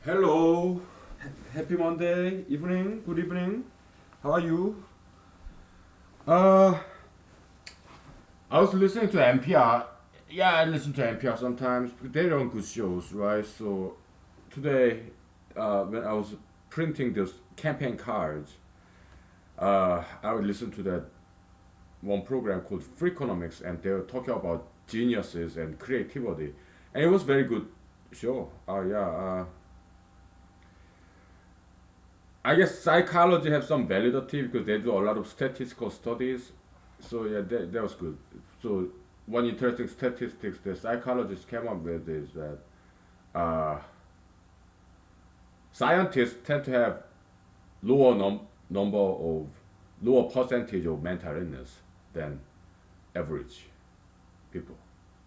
Hello, happy Monday evening. Good evening. How are you? Uh, I was listening to NPR. Yeah, I listen to NPR sometimes. They run good shows, right? So today, when I was printing those campaign cards, I would listen to that one program called Free Economics, and they were talking about geniuses and creativity, and it was very good show. Yeah. I guess psychology have some validity because they do a lot of statistical studies. So yeah, that was good. So one interesting statistics the psychologists came up with is that uh, scientists tend to have lower number of lower percentage of mental illness than average people.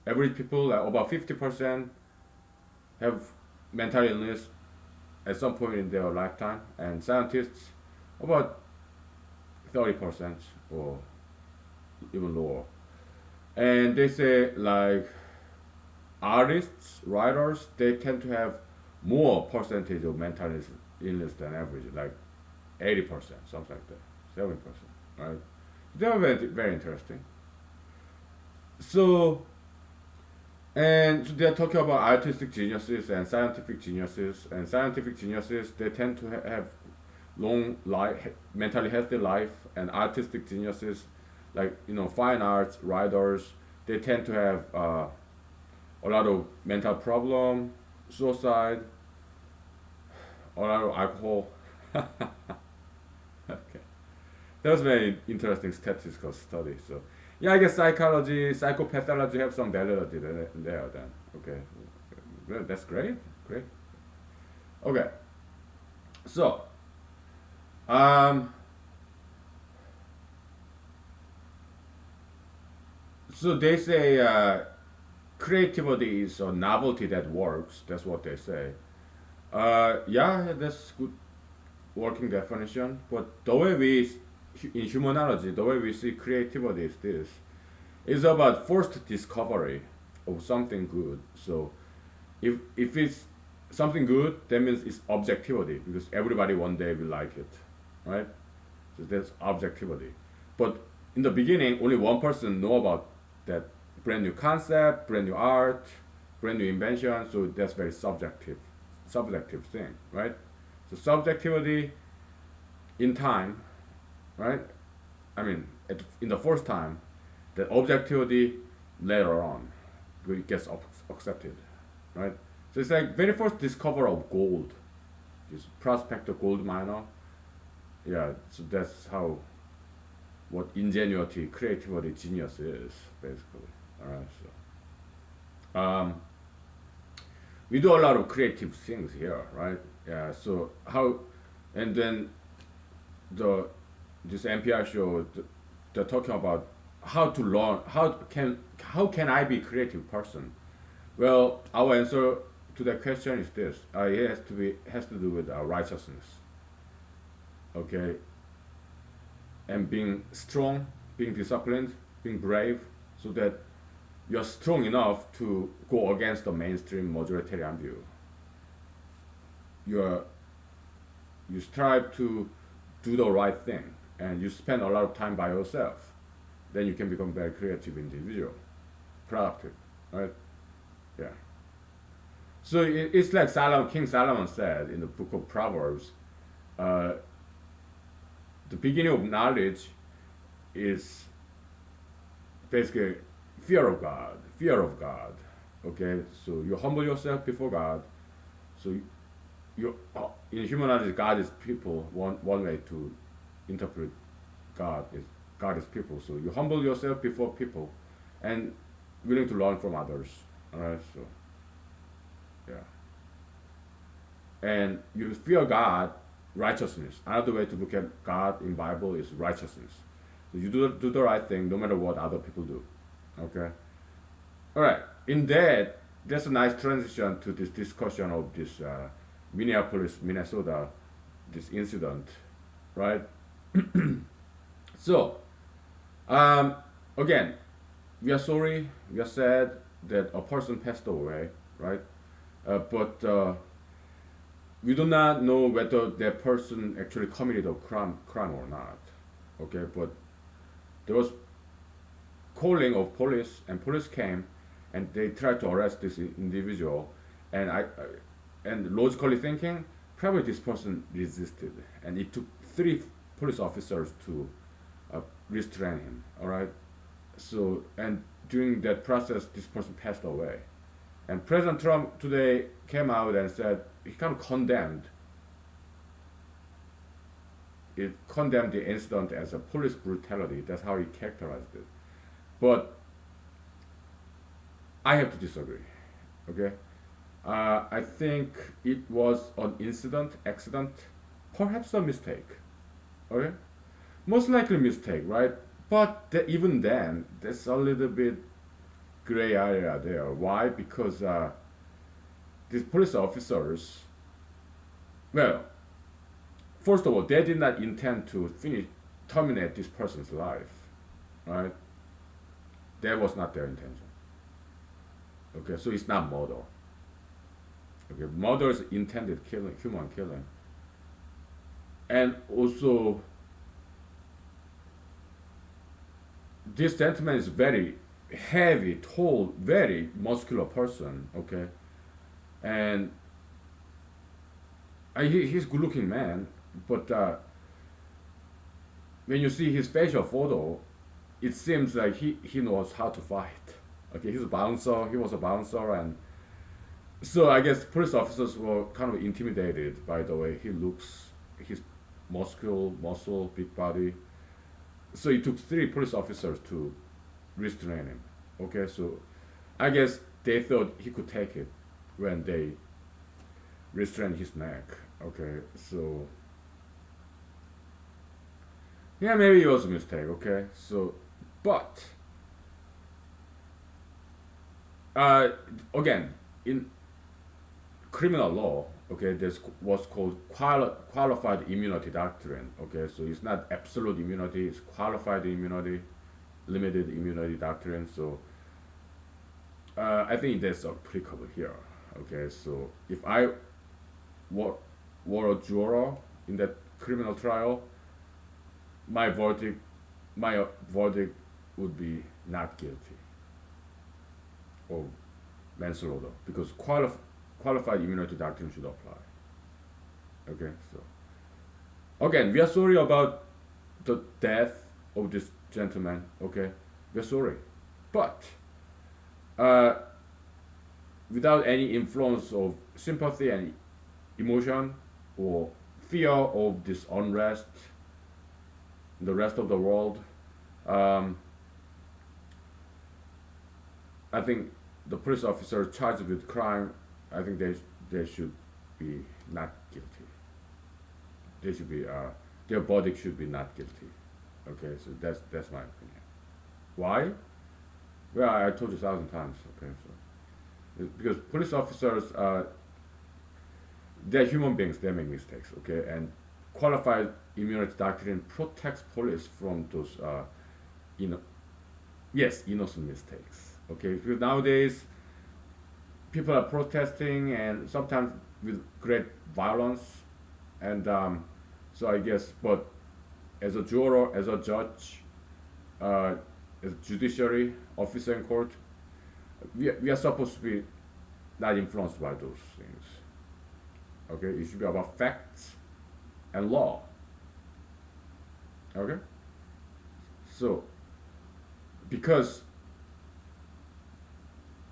Average people, like about 50%, have mental illness at some point in their lifetime, and scientists about 30% or even lower. And they say like artists, writers, they tend to have more percentage of mental illness than average, like 80%, something like that, 70%, right? They are very interesting. So, and so they're talking about artistic geniuses and scientific geniuses. And scientific geniuses, they tend to have long life, mentally healthy life, and artistic geniuses, like fine arts writers, they tend to have a lot of mental problem, suicide, a lot of alcohol. Okay, that was very interesting statistical study. So yeah, I guess psychology, psychopathology have some validity there. Then okay, well, that's great, great. Okay, so um, so they say creativity is a novelty that works. That's what they say. Yeah, that's good working definition. But the way in humanology, the way we see creativity is this: it's about first discovery of something good. So if it's something good, that means it's objectivity because everybody one day will like it, right? So that's objectivity. But in the beginning, only one person know about that brand new concept, brand new art, brand new invention. So that's very subjective thing, right? So subjectivity in time, right? I mean, in the first time, the objectivity later on, it gets accepted, right? So it's like very first discover of gold, this prospector gold miner. Yeah, so that's how what ingenuity, creativity, genius is basically. All right, so we do a lot of creative things here, right? Yeah. So how, and then the this NPR show, they're talking about how to learn, how can I be a creative person? Well, our answer to that question is this: it has to do with righteousness, okay, and being strong, being disciplined, being brave, so that you're strong enough to go against the mainstream majoritarian view. You're you strive to do the right thing, and you spend a lot of time by yourself. Then you can become very creative individual, productive, right? Yeah. So it's like King Solomon said in the book of Proverbs, uh, the beginning of knowledge is basically fear of God, fear of God. Okay, so you humble yourself before God. So in human knowledge, God is people. One way to interpret God is people. So you humble yourself before people, and willing to learn from others. All right, so yeah, and you fear God, righteousness. Another way to look at God in Bible is righteousness. So you do the right thing no matter what other people do. Okay. All right. In that, that's a nice transition to this discussion of this Minneapolis, Minnesota, this incident, right? So, um, again, we are sorry, we are sad that a person passed away, right? But we do not know whether that person actually committed a crime or not. Okay, but there was calling of police, and police came, and they tried to arrest this individual, and and logically thinking, probably this person resisted, and it took three police officers to restrain him. All right, so and during that process, this person passed away, and President Trump today came out and said he kind of condemned the incident as a police brutality. That's how he characterized it. But I have to disagree. Okay, I think it was an accident, perhaps a mistake. Okay, most likely mistake, right? But even then, there's a little bit gray area there. Why? Because these police officers, well, first of all, they did not intend to terminate this person's life, right? That was not their intention. Okay, so it's not murder. Okay, murder is intended killing, human killing, and also this gentleman is very heavy, tall, very muscular person. Okay, and he's good-looking man, but when you see his facial photo, it seems like he knows how to fight. Okay, he's a bouncer. He was a bouncer, and so I guess police officers were kind of intimidated by the way he looks. His muscle, big body. So it took three police officers to restrain him. Okay, so I guess they thought he could take it when they restrained his neck. Okay, so yeah, maybe it was a mistake. Okay, so but uh, again, in criminal law, okay, there's what's called qualified immunity doctrine. Okay, so it's not absolute immunity; it's qualified immunity, limited immunity doctrine. So I think that's applicable here. Okay, so if I were, were a juror in that criminal trial, my verdict, my verdict would be not guilty of manslaughter because qualified immunity doctrine should apply. Okay, so again, we are sorry about the death of this gentleman. Okay, we are sorry, but uh, without any influence of sympathy and emotion or fear of this unrest in the rest of the world, um, I think the police officers charged with crime, I think they should be not guilty. They should be their verdict should be not guilty. Okay, so that's my opinion. Why? Well, I told you 1,000 times. Okay, so because police officers they're human beings. They make mistakes. Okay, and qualified immunity doctrine protects police from those you know innocent mistakes. Okay, because nowadays people are protesting and sometimes with great violence, and so I guess, but as a juror, as a judge, as a judiciary officer in court, we are supposed to be not influenced by those things. Okay, it should be about facts and law. Okay, so because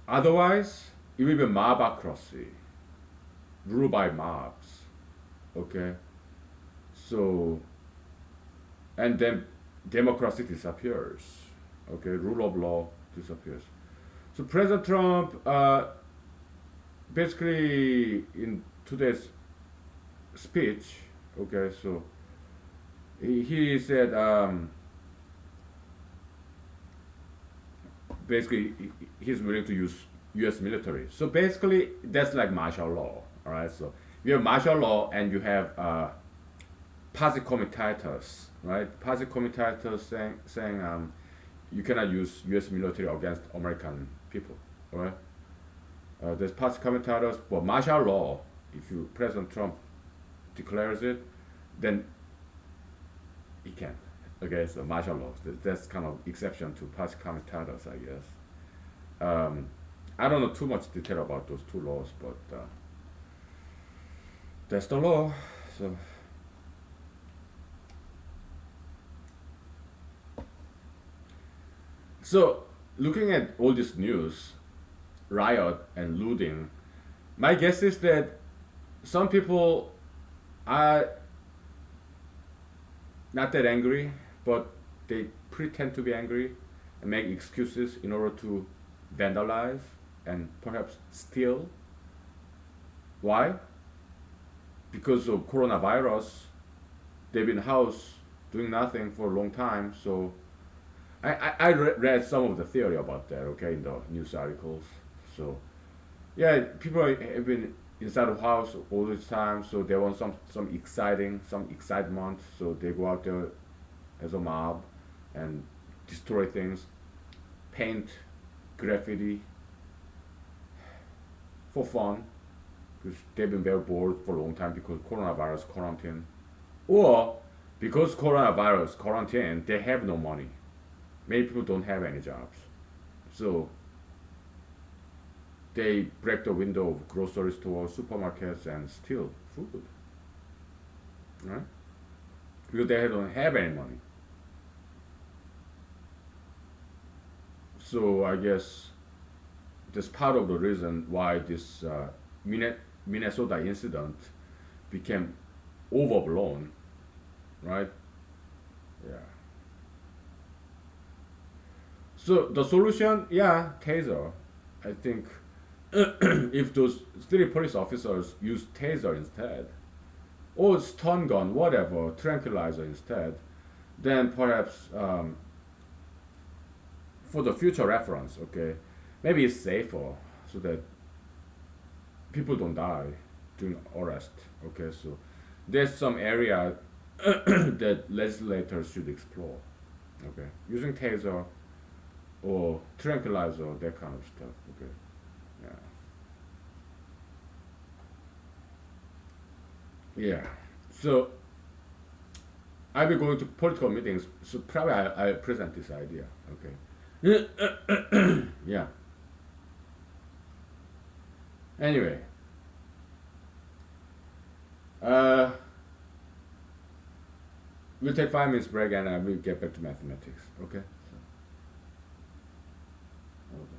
otherwise it will be mobocracy, ruled by mobs. Okay, so and then democracy disappears. Okay, rule of law disappears. So President Trump, basically in today's speech, okay, so he said basically he's willing to use U.S. military. So basically that's like martial law. All right, so you have martial law and you have posse comitatus, right? Posse comitatus saying you cannot use U.S. military against American people, all right? There's posse comitatus, but martial law. If you President Trump declares it, then he can. Okay, so martial law. That's kind of exception to pars comitatus, I guess. I don't know too much detail about those two laws, but that's the law. So so looking at all this news, riot and looting, my guess is that some people are not that angry, but they pretend to be angry and make excuses in order to vandalize and perhaps steal. Why? Because of coronavirus, they've been house doing nothing for a long time. So I read some of the theory about that, okay, in the news articles. So yeah, people have been inside of house all this time, so they want some excitement. So they go out there as a mob and destroy things, paint, graffiti for fun, because they've been very bored for a long time because coronavirus quarantine, or because coronavirus quarantine, they have no money. Many people don't have any jobs, so they break the window of grocery stores, supermarkets, and steal food, right? Because they don't have any money. So I guess that's part of the reason why this Minnesota incident became overblown, right? Yeah. So the solution, yeah, taser. I think if those three police officers use taser instead, or stun gun, whatever, tranquilizer instead, then perhaps for the future reference, okay, maybe it's safer so that people don't die during arrest. Okay, so there's some area that legislators should explore. Okay, using taser or tranquilizer, that kind of stuff. Okay, yeah, yeah. So I'll be going to political meetings, so probably I present this idea. Okay, yeah. Anyway, uh, we'll take 5 minutes break and we'll get back to mathematics. Okay. So, okay.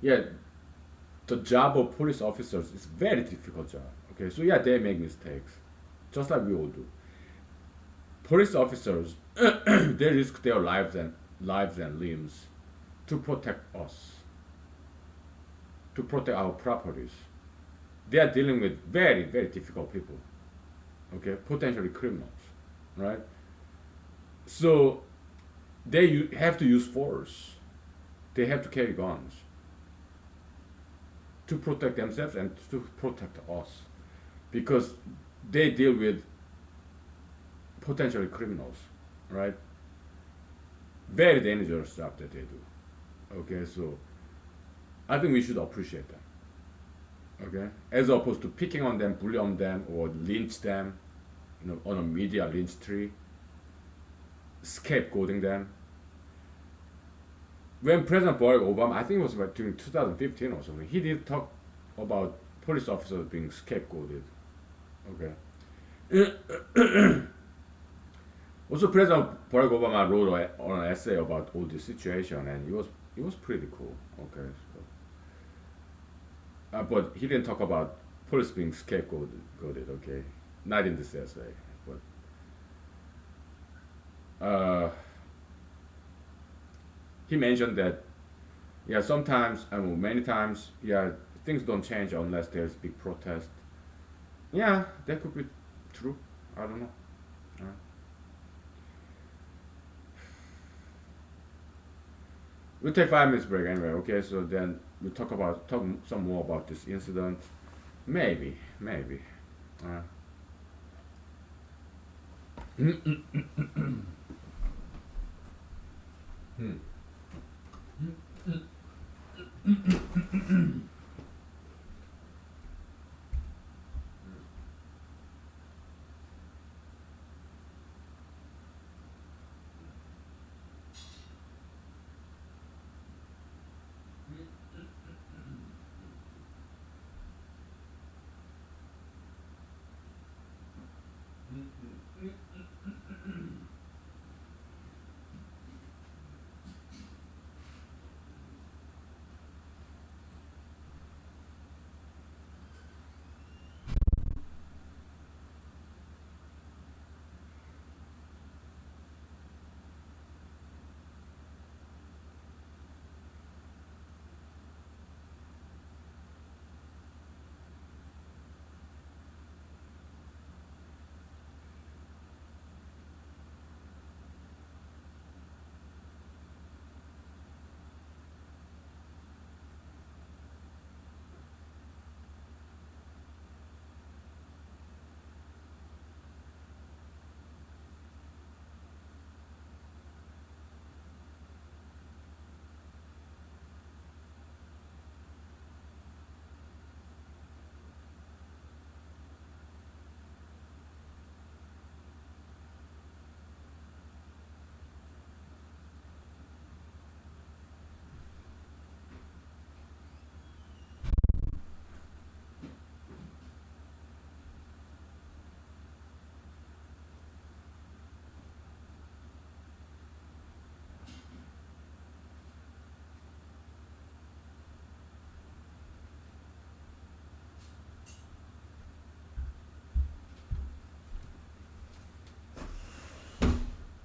Yeah, the job of police officers is very difficult job. Okay, so yeah, they make mistakes, just like we all do. Police officers, they risk their lives and limbs to protect us, to protect our properties. They are dealing with very very difficult people. Okay, potentially criminals, right? So they have to use force. They have to carry guns to protect themselves and to protect us, because they deal with potentially criminals, right? Very dangerous job that they do. Okay, so I think we should appreciate them. Okay, as opposed to picking on them, bully on them, or lynch them, on a media lynch tree, scapegoating them. When President Barack Obama, I think it was about during 2015 or something, he did talk about police officers being scapegoated. Okay. Also, President Barack Obama wrote an essay about all this situation, and it was pretty cool. Okay, so, but he didn't talk about police being scapegoated. Okay, not in this essay, but he mentioned that, yeah, sometimes, I mean, many times, yeah, things don't change unless there's big protest. Yeah, that could be true. I don't know. Uh, we'll take 5 minutes break anyway. Okay, so then we'll talk some more about this incident. Maybe, maybe. Uh, hmm.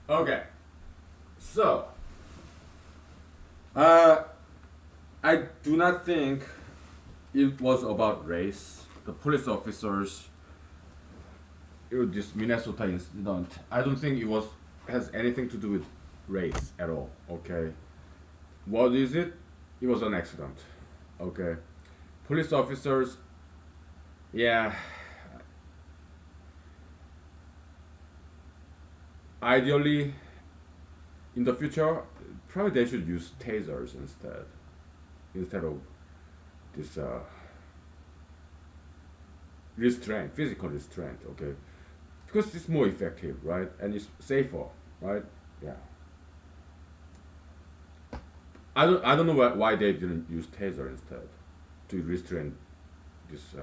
Okay, so uh, I do not think it was about race. The police officers, this Minnesota incident, I don't think it was has anything to do with race at all. Okay, what is it? It was an accident. Okay, police officers, yeah, ideally in the future, probably they should use tasers instead of this restraint, physical restraint. Okay, because it's more effective, right? And it's safer, right? Yeah. I don't know why they didn't use taser instead to restrain this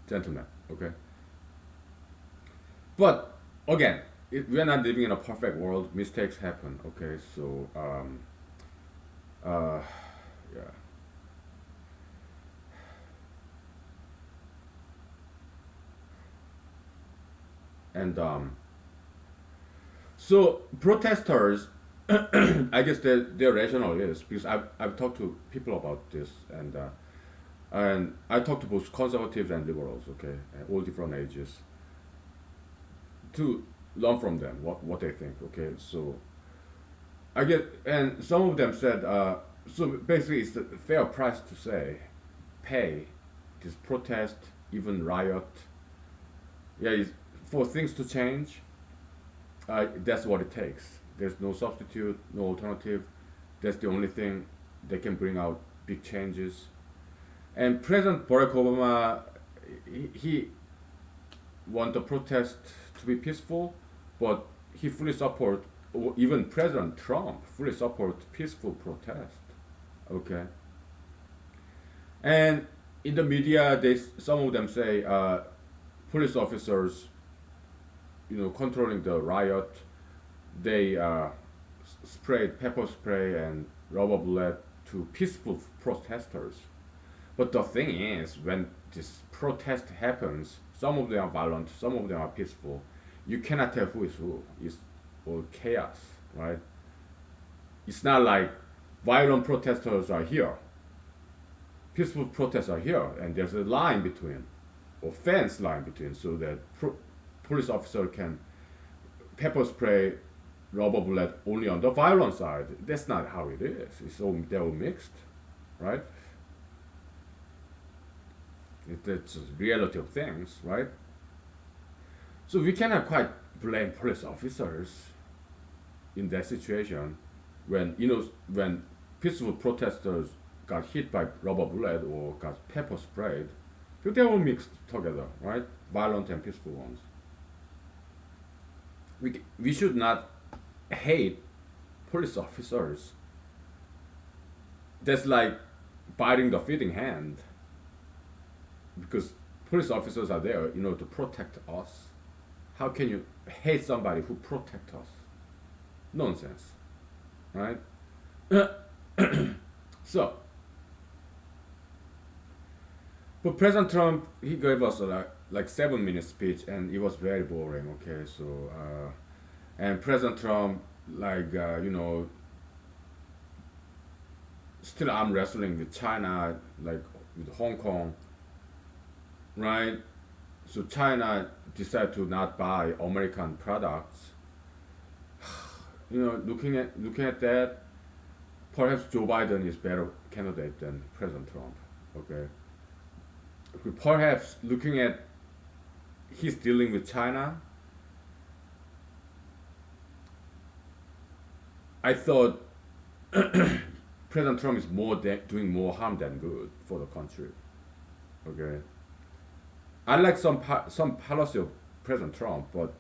gentleman. Okay, but again, we're not living in a perfect world. Mistakes happen. Okay, so uh, yeah, and so protesters, I guess their rationale is because I've talked to people about this, and I talked to both conservatives and liberals, okay, all different ages, to learn from them what they think, okay. So I get, and some of them said, so basically it's the fair price to say, pay this protest, even riot, yeah, for things to change. That's what it takes. There's no substitute, no alternative. That's the only thing that can bring out big changes. And President Barack Obama, he want the protest to be peaceful, but he fully support, or even President Trump fully support peaceful protest. Okay, and in the media, some of them say police officers, controlling the riot, they sprayed pepper spray and rubber bullet to peaceful protesters. But the thing is, when this protest happens, some of them are violent, some of them are peaceful. You cannot tell who is who. It's all chaos, right? It's not like violent protesters are here, peaceful protests are here, and there's a line between, or fence line between, so that police officer can pepper spray, rubber bullet only on the violent side. That's not how it is. They're all mixed, right? It's a reality of things, right? So we cannot quite blame police officers in that situation when peaceful protesters got hit by rubber bullet or got pepper sprayed. They all mixed together, right? Violent and peaceful ones. We should not hate police officers. That's like biting the feeding hand because police officers are there, to protect us. How can you hate somebody who protect us? Nonsense, right? So, but President Trump, he gave us a like 7 minute speech, and it was very boring. Okay, so and President Trump, like still arm wrestling with China, like with Hong Kong, right? So China decided to not buy American products. Looking at that, perhaps Joe Biden is better candidate than President Trump. Okay, perhaps looking at his dealing with China, I thought President Trump is doing more harm than good for the country. Okay, I like some policy of President Trump, but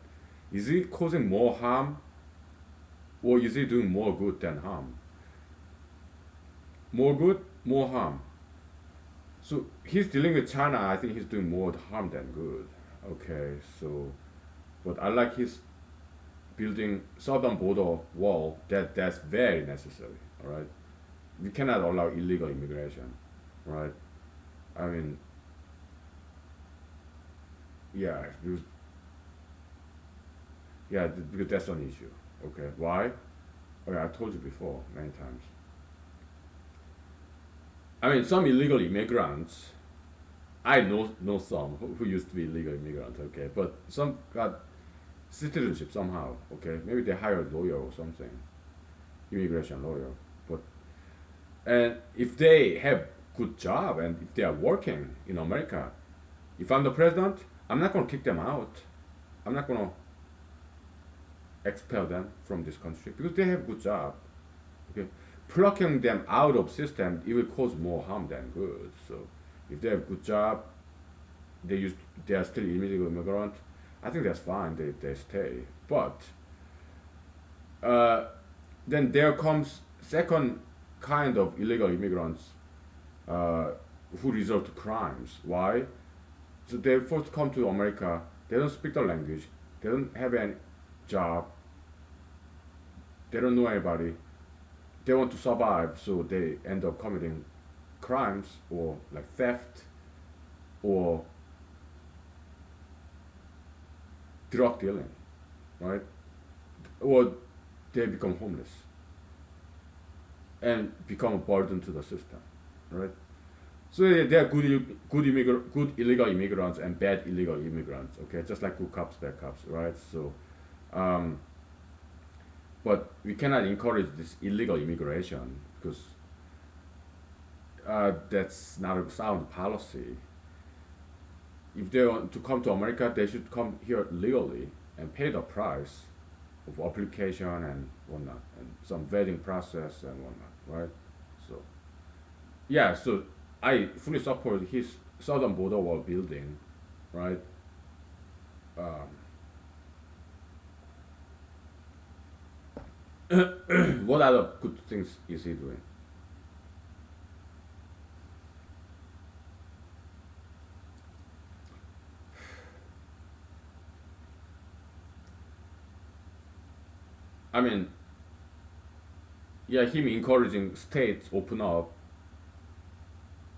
is he causing more harm, or is he doing more good than harm? More good, more harm. So he's dealing with China. I think he's doing more harm than good. Okay, so, but I like his building southern border wall. That's very necessary. All right, we cannot allow illegal immigration. Right? I mean, yeah, because that's an issue. Okay, why? Okay, I told you before many times. I mean, some illegal immigrants. I know some who used to be illegal immigrants. Okay, but some got citizenship somehow. Okay, maybe they hired a lawyer or something, immigration lawyer. But and if they have good job and if they are working in America, if I'm the president, I'm not gonna kick them out. I'm not gonna expel them from this country because they have good job. Okay, plucking them out of system, it will cause more harm than good. So if they have good job, they are still illegal immigrant. I think that's fine. They stay, but uh, then there comes second kind of illegal immigrants uh, who resort to crimes. Why? So they first come to America. They don't speak the language. They don't have any job. They don't know anybody. They want to survive, so they end up committing crimes or like theft or drug dealing, right? Or they become homeless and become a burden to the system, right? So there are good illegal immigrants and bad illegal immigrants. Okay, just like good cops, bad cops, right? So, um, but we cannot encourage this illegal immigration because that's not a sound policy. If they want to come to America, they should come here legally and pay the price of application and whatnot, and some vetting process and whatnot, right? So, yeah, so I fully support his southern border wall building, right? What other good things is he doing? I mean, yeah, him encouraging states open up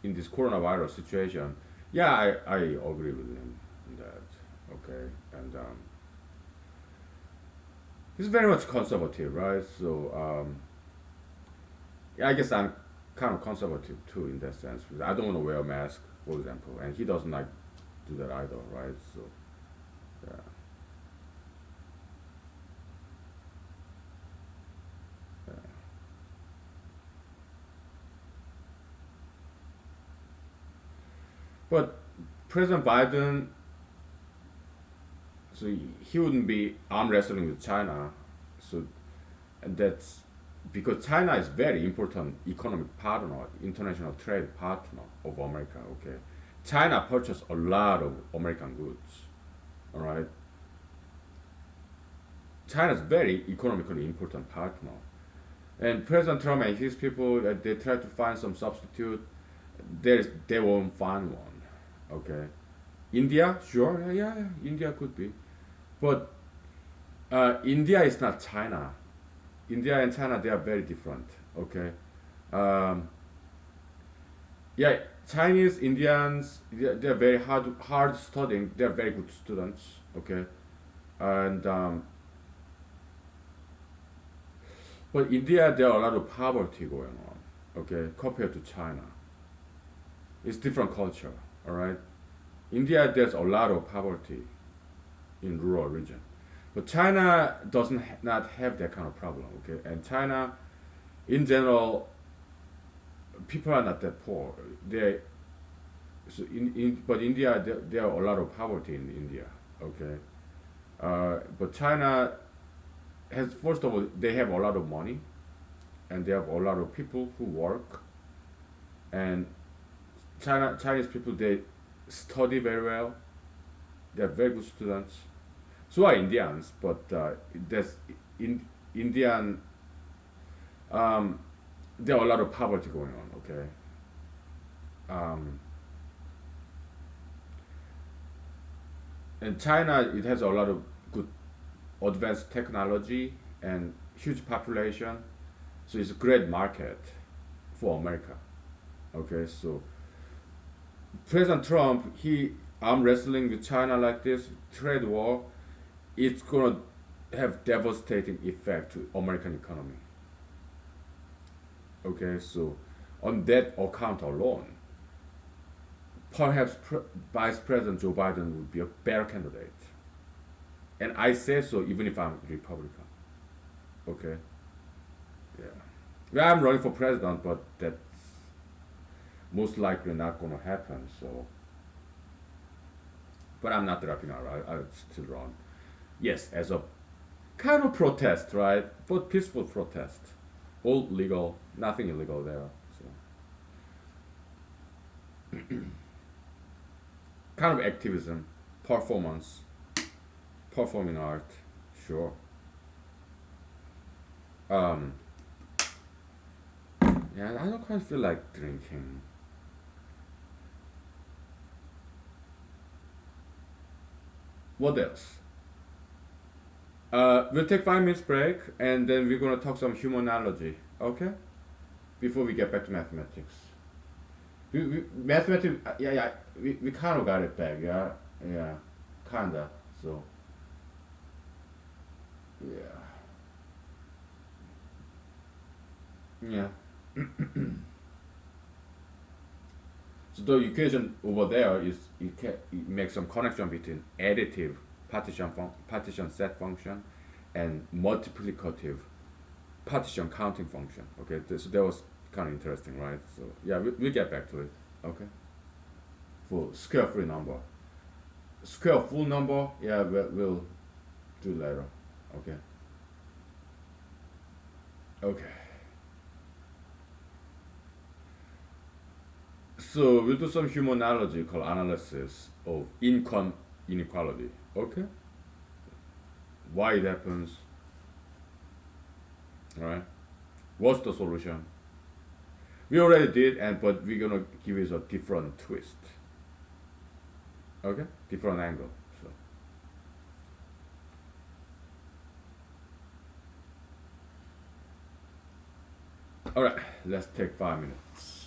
in this coronavirus situation. Yeah, I agree with him on that. Okay, and he's very much conservative, right? So yeah, I guess I'm kind of conservative too in that sense. Because I don't want to wear a mask, for example, and he doesn't like do that either, right? So yeah, yeah. But President Biden, so he wouldn't be arm wrestling with China, so and that's because China is very important economic partner, international trade partner of America. Okay, China purchased a lot of American goods. All right, China is very economically important partner, and President Trump and his people they try to find some substitute. They won't find one. Okay, India, sure, yeah, India could be, but India is not China. India and China they are very different. Okay, um, yeah, Chinese Indians they're very hard studying. They're very good students. Okay, and but India there are a lot of poverty going on. Okay, compared to China, it's different culture. All right, India there's a lot of poverty in rural region, but China doesn't not have that kind of problem. Okay, and China in general people are not that poor. They so but India there are a lot of poverty in India. Okay, but China has first of all they have a lot of money and they have a lot of people who work and Chinese people they study very well. They are very good students. So are Indians, but there's in Indian um, there are a lot of poverty going on. Okay, um, and China it has a lot of good advanced technology and huge population, so it's a great market for America. Okay, so President Trump he arm wrestling with China like this trade war, it's gonna have devastating effect to American economy. Okay, so on that account alone, perhaps Vice President Joe Biden would be a better candidate. And I say so even if I'm Republican. Okay, yeah. Yeah, I'm running for president, but that's most likely not gonna happen. So, but I'm not dropping out. I'll still run. Yes, as a kind of protest, right? But peaceful protest, all legal, nothing illegal there. So, kind of activism, performance, performing art, sure. Um, yeah, I don't quite feel like drinking. What else? We'll take 5 minutes break and then we're gonna talk some humanology. Okay? Before we get back to mathematics. Mathematics, yeah, we kind of got it back, yeah, kinda. So, yeah, yeah. So the equation over there is it makes some connection between additive partition set function and multiplicative partition counting function. Okay, so that was kind of interesting, right? So yeah, we'll get back to it. Okay, for square free number, square full number. Yeah, we'll do later. Okay. Okay. So we'll do some humanological analysis of income inequality. Okay. Why it happens. All right. What's the solution? We already did, and but we're gonna give it a different twist. Okay, different angle. So, all right, let's take 5 minutes.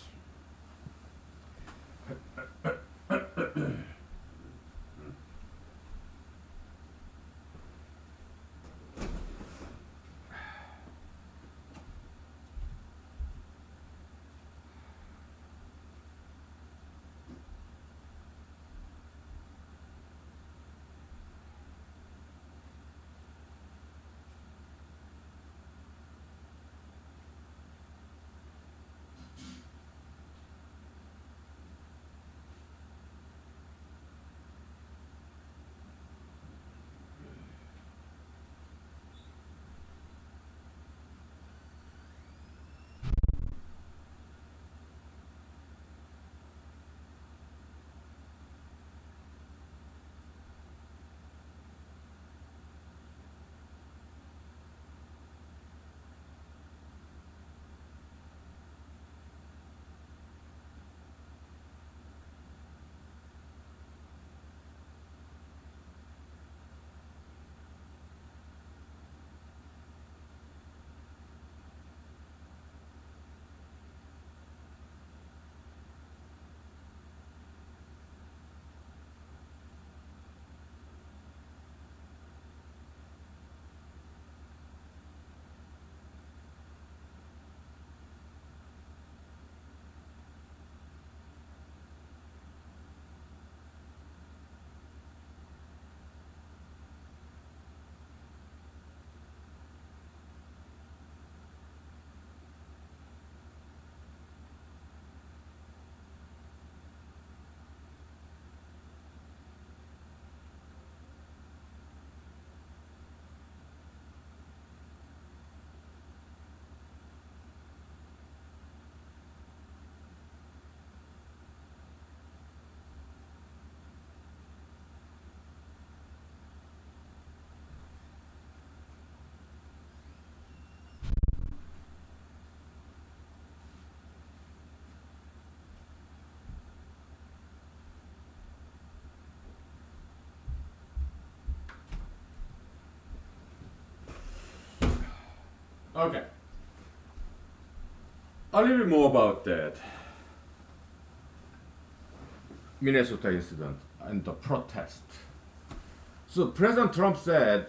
Okay. A little bit more about that Minnesota incident and the protest. So President Trump said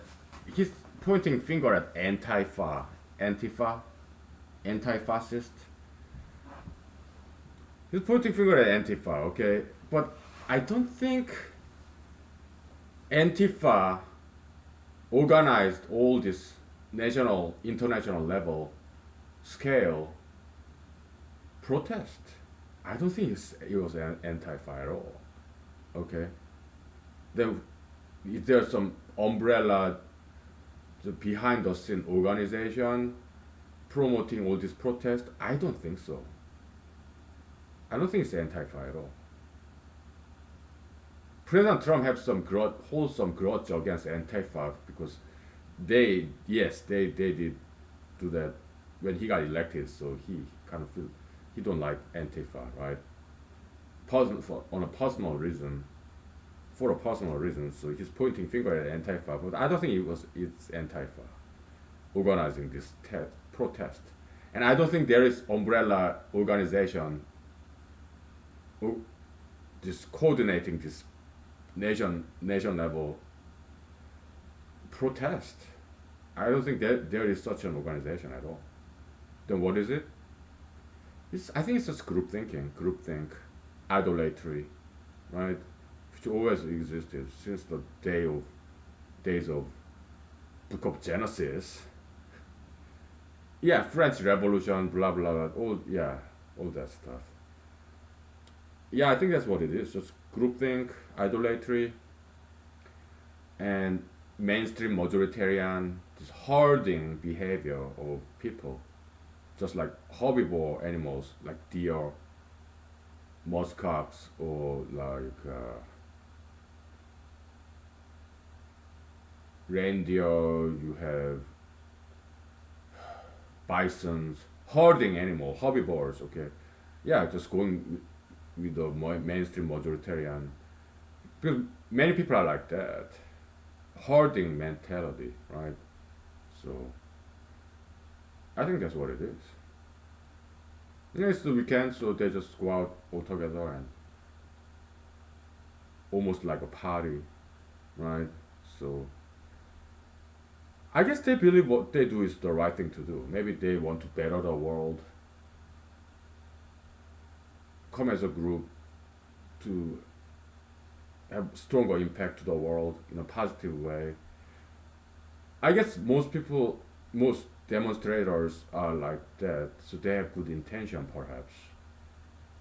he's pointing finger at Antifa, anti-fascist. He's pointing finger at Antifa, okay? But I don't think Antifa organized all this national, international level scale protest. I don't think it was Antifa at all. Okay, then is there some umbrella, the behind the scene organization promoting all this protest? I don't think so. I don't think it's Antifa at all. President Trump has some wholesome grudge against Antifa because they did do that when he got elected, so he kind of feel he don't like Antifa, right? On a personal reason, for a personal reason, so he's pointing finger at Antifa, but I don't think it's Antifa organizing this protest, and I don't think there is umbrella organization just coordinating this nation level protest. I don't think that there is such an organization at all. Then what is it? I think it's just groupthink, idolatry, right? Which always existed since the days of Book of Genesis. Yeah, French Revolution, blah blah blah, all that stuff. Yeah, I think that's what it is. Just groupthink, idolatry, and mainstream majoritarian, this herding behavior of people, just like herbivore animals like deer, muskox, or like reindeer. You have bisons, herding animal, herbivores. Okay, yeah, just going with the mainstream majoritarian, because many people are like that, herding mentality, right? So I think that's what it is. Yeah, it's the weekend, so they just go out all together and almost like a party, right? So I guess they believe what they do is the right thing to do. Maybe they want to better the world, come as a group to have stronger impact to the world in a positive way. I guess most demonstrators are like that, so they have good intention, perhaps.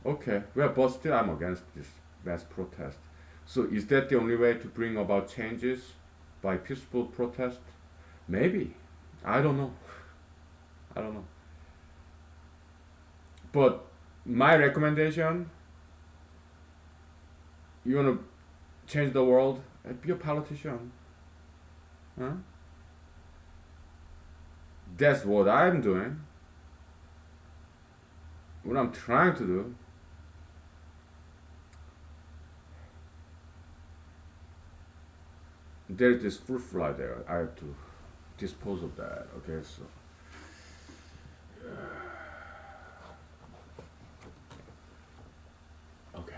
Okay, well, but still, I'm against this mass protest. So, is that the only way to bring about changes by peaceful protest? Maybe. I don't know. I don't know. But my recommendation: you wanna change the world? Be a politician. Huh? That's what I'm doing. What I'm trying to do. There's this fruit fly there. I have to dispose of that. Okay, so okay.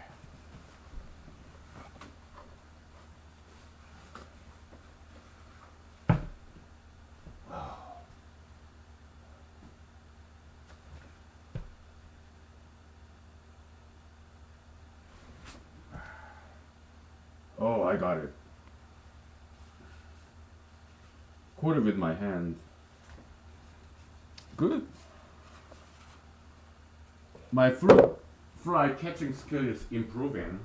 Oh, I got it. Caught it with my hand. Good. My fruit fly catching skill is improving.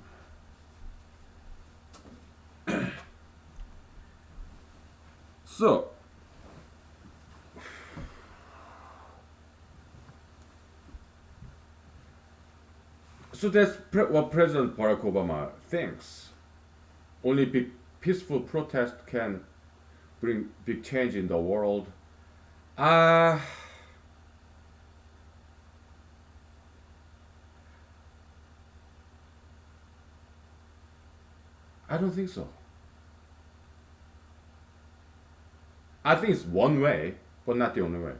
So, that's what President Barack Obama thinks. Only peaceful protest can bring big change in the world. Uh, I don't think so. I think it's one way, but not the only way.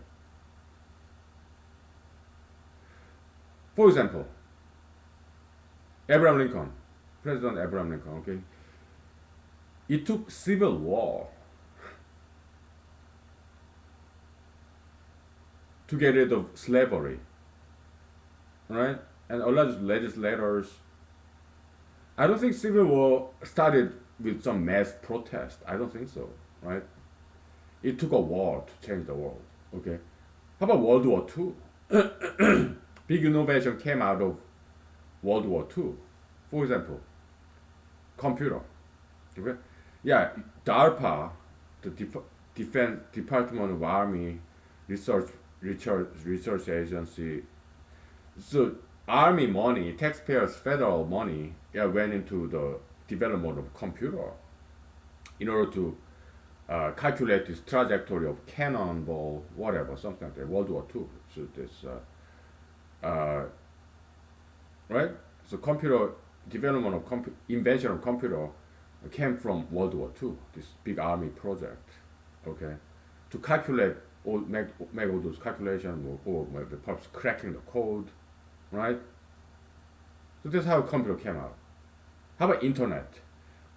For example, Abraham Lincoln, President Abraham Lincoln. Okay, it took civil war to get rid of slavery, right? And a lot of legislators. I don't think civil war started with some mass protest. I don't think so, right? It took a war to change the world. Okay, how about World War Two? Big innovation came out of World War Two. For example, computer. Okay, yeah, DARPA, the Defense Department of Army Research Research Agency. So army money, taxpayers' federal money, yeah, went into the development of computer in order to calculate this trajectory of cannonball, whatever, something like that. World War Two. So this, right? So computer development of invention of computer came from World War Two. This big army project, okay, to calculate or make all those calculations or perhaps cracking the code, right? So that's how computer came out. How about internet?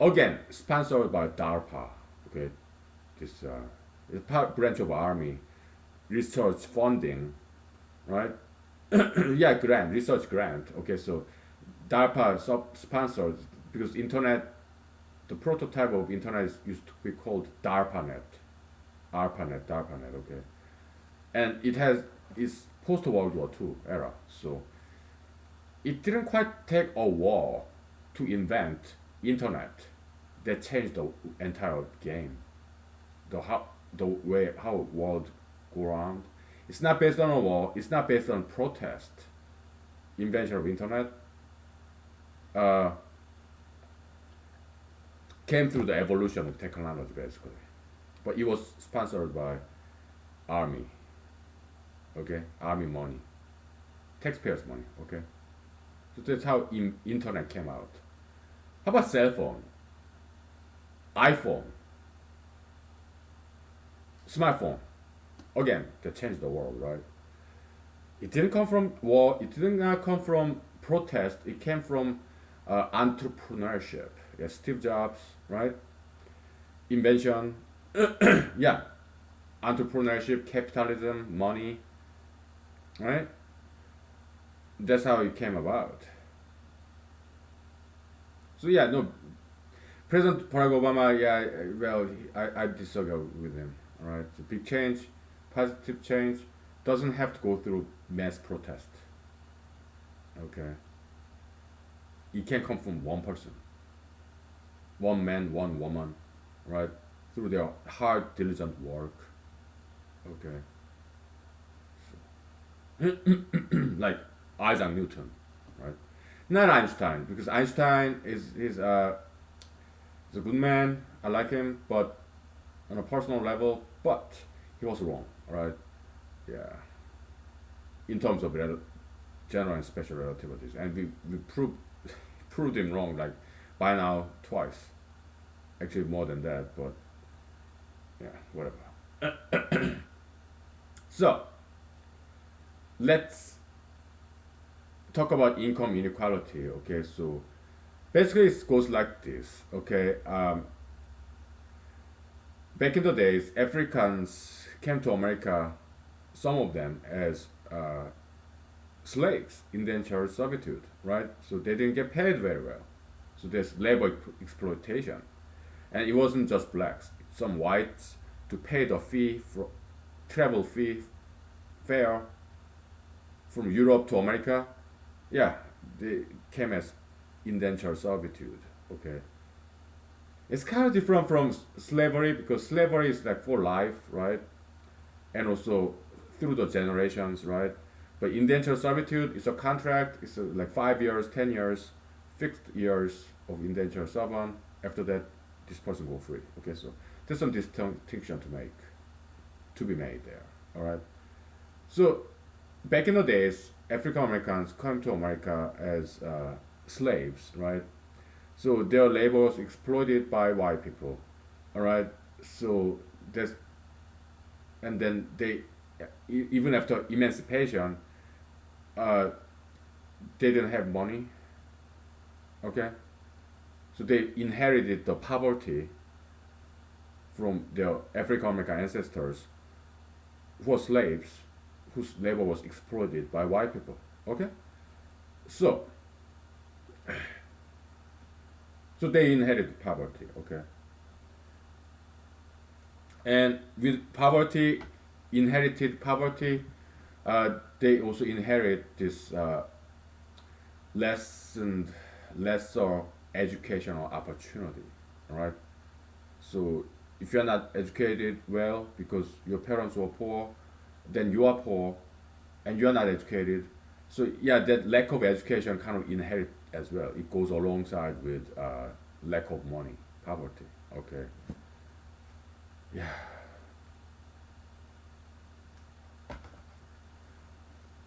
Again, sponsored by DARPA, okay, this is part branch of army research funding, right? Yeah, grant, research grant. Okay, so DARPA sponsored because internet, the prototype of internet used to be called DARPANet, DARPANet. Okay, and it has is post World War Two era. So it didn't quite take a war to invent internet that changed the entire game. The way how world go around. It's not based on a war. It's not based on protest. Invention of internet uh, came through the evolution of technology basically, but it was sponsored by army. Okay, army money, taxpayers money. Okay, so that's how internet came out. How about cell phone, iPhone, smartphone? Again, that changed the world, right? It didn't come from war. It did not come from protest. It came from entrepreneurship. Yeah, Steve Jobs, right? Invention, yeah, entrepreneurship, capitalism, money, right? That's how it came about. So yeah, no, President Barack Obama, yeah, well, I disagree with him. All right, it's a big change, positive change, doesn't have to go through mass protest. Okay, it can come from one person, one man, one woman, right? Through their hard, diligent work. Okay, like Isaac Newton, right? Not Einstein, because Einstein is a good man. I like him, but on a personal level, but he was wrong, right? Yeah, in terms of general and special relativities, and we proved him wrong like by now twice, actually more than that, but yeah, whatever. So let's talk about income inequality. Okay, so basically it goes like this. Okay, back in the days, Africans came to America, some of them as slaves, indentured servitude, right? So they didn't get paid very well. So there's labor exploitation, and it wasn't just blacks. Some whites to pay the fee for travel fee fare from Europe to America. Yeah, they came as indentured servitude. Okay, it's kind of different from slavery because slavery is like for life, right? And also through the generations, right? But indentured servitude is a contract. It's like 5 years, 10 years, fixed years of indentured servant. After that, this person go free. Okay, so there's some distinction to be made there. All right. So back in the days, African Americans come to America as slaves, right? So their labor was exploited by white people. All right. So that's and then they even after emancipation, uh, they didn't have money. Okay, so they inherited the poverty from their African American ancestors who were slaves, whose labor was exploited by white people. Okay, so so they inherited poverty. Okay, and with poverty, inherited poverty, they also inherit this less and lesser educational opportunity. All right. So if you're not educated well because your parents were poor, then you are poor and you're not educated. So yeah, that lack of education kind of inherit as well. It goes alongside with lack of money, poverty. Okay. Yeah.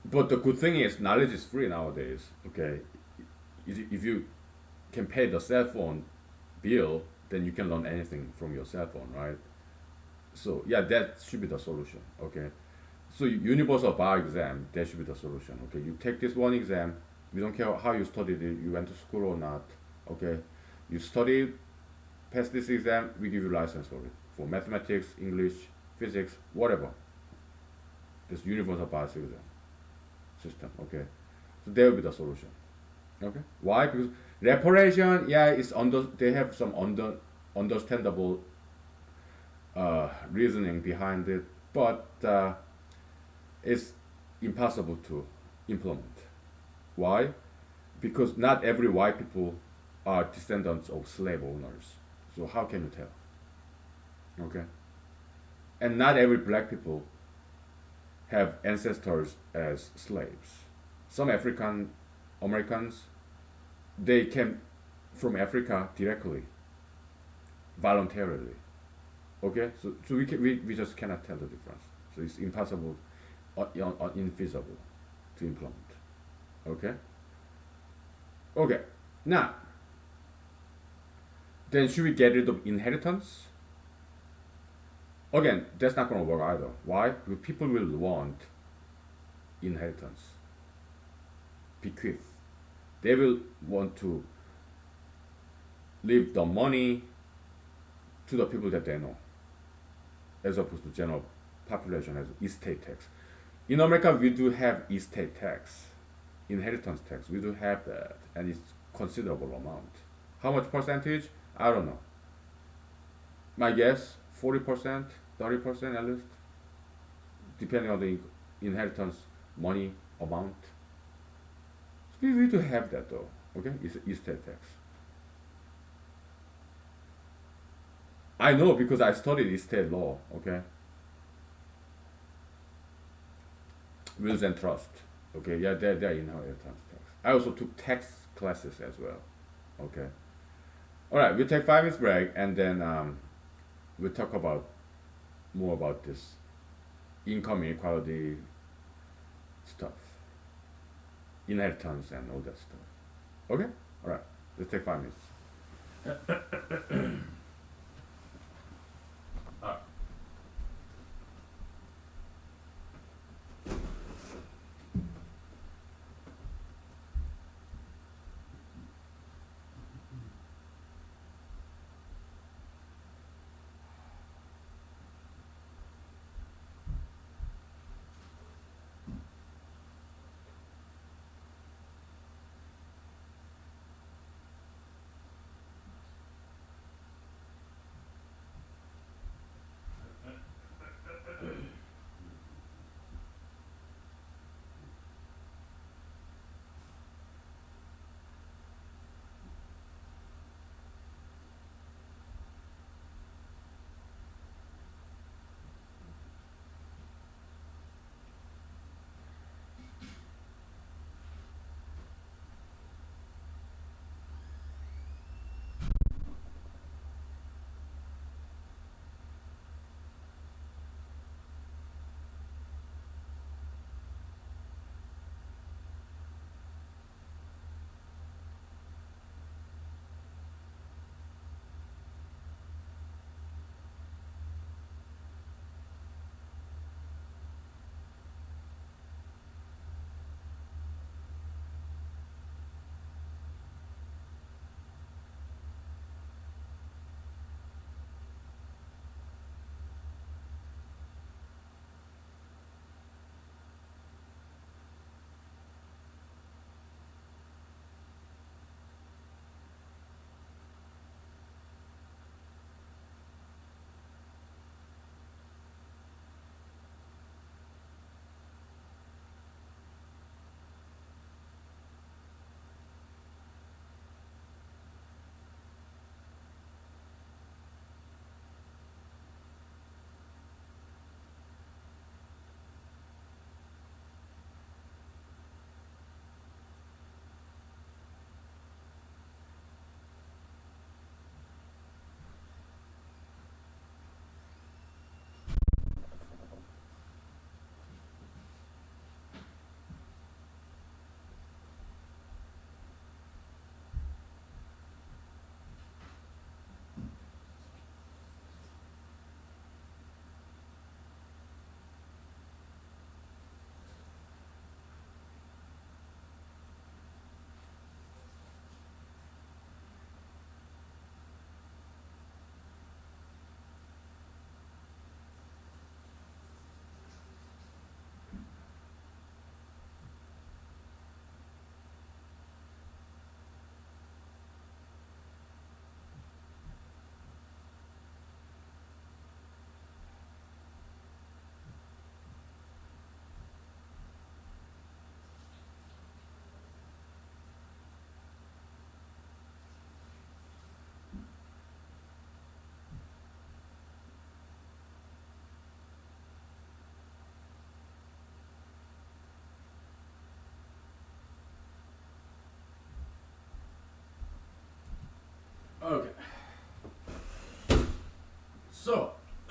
But the good thing is knowledge is free nowadays. Okay. If you can pay the cell phone bill, then you can learn anything from your cell phone, right? So yeah, that should be the solution. Okay. So universal bar exam, that should be the solution. Okay, you take this one exam. We don't care how you studied it, you went to school or not. Okay, you studied, pass this exam, we give you license for it. For mathematics, English, physics, whatever. This universal bar exam system. Okay, so that will be the solution. Okay, why? Because reparation, yeah, it's under. They have some understandable reasoning behind it, but it's impossible to implement. Why? Because not every white people are descendants of slave owners. So how can you tell? Okay. And not every black people have ancestors as slaves. Some African Americans, they came from Africa directly, voluntarily. Okay, so we just cannot tell the difference. So it's impossible or infeasible to implement. Okay. Okay. Now, then should we get rid of inheritance? Again, that's not going to work either. Why? Because people will want inheritance, bequeath. They will want to leave the money to the people that they know, as opposed to general population as estate tax. In America, we do have estate tax, inheritance tax. We do have that, and it's considerable amount. How much percentage? I don't know. My guess, 40%, 30% at least, depending on the inheritance money amount. So we need to have that though. Okay, it's estate tax. I know because I studied estate law. Okay, wills and trust. Okay, yeah, they're inheritance tax. I also took tax classes as well. Okay. All right, we'll take 5 minutes break and then we'll talk about more about this income inequality stuff, inheritance and all that stuff. Okay? All right. Let's take 5 minutes. All right.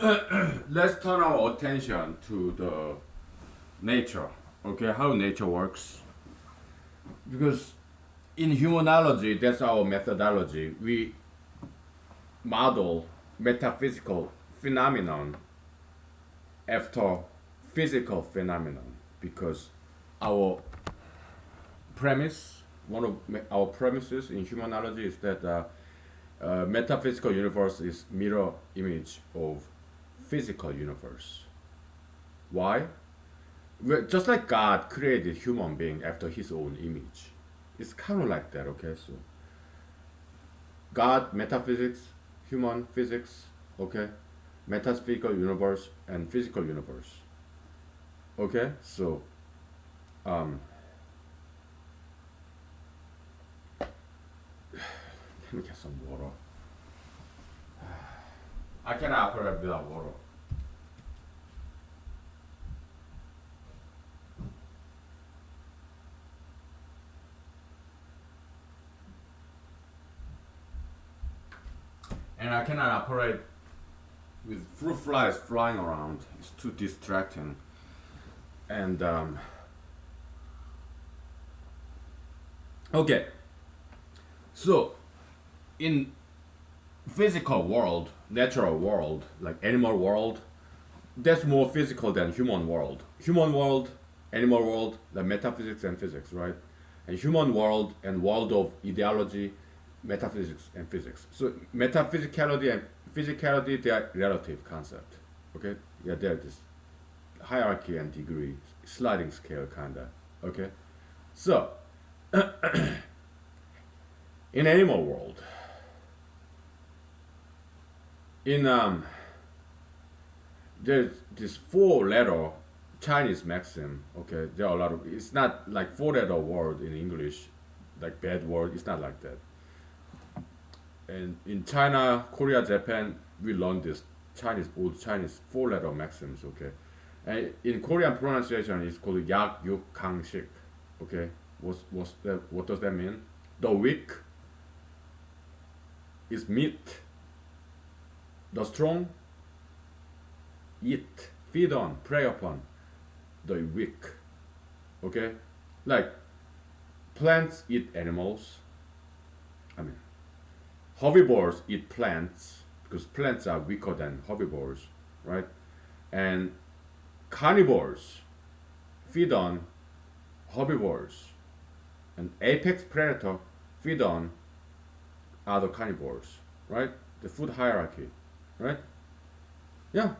let's turn our attention to the nature. Okay, how nature works. Because in humanology, that's our methodology. We model metaphysical phenomenon after physical phenomenon because our premise, one of our premises in humanology is that metaphysical universe is mirror image of physical universe. Why? Well, just like God created human being after His own image, it's kind of like that. Okay, so God, metaphysics, human physics. Okay, metaphysical universe and physical universe. Okay, so um, let me get some water. I cannot operate without water. And I cannot operate with fruit flies flying around. It's too distracting. And okay, so in physical world, natural world, like animal world, that's more physical than human world. Human world, animal world, the metaphysics and physics, right? And human world and world of ideology, metaphysics and physics. So metaphysicality and physicality, they are relative concept. Okay, yeah, they're this hierarchy and degree, sliding scale kinda. Okay, so in animal world, in there's this four-letter Chinese maxim. Okay, there are a lot of. It's not like four-letter word in English, like bad word. It's not like that. And in China, Korea, Japan, we learn this Chinese old Chinese four-letter maxims. Okay, and in Korean pronunciation, it's called yak yuk kang shik. Okay, what's that? What does that mean? The weak is meat. The strong eat, feed on, prey upon the weak. Okay, like plants eat animals. I mean, herbivores eat plants because plants are weaker than herbivores, right? And carnivores feed on herbivores, and apex predator feed on other carnivores, right? The food hierarchy, right? Yeah.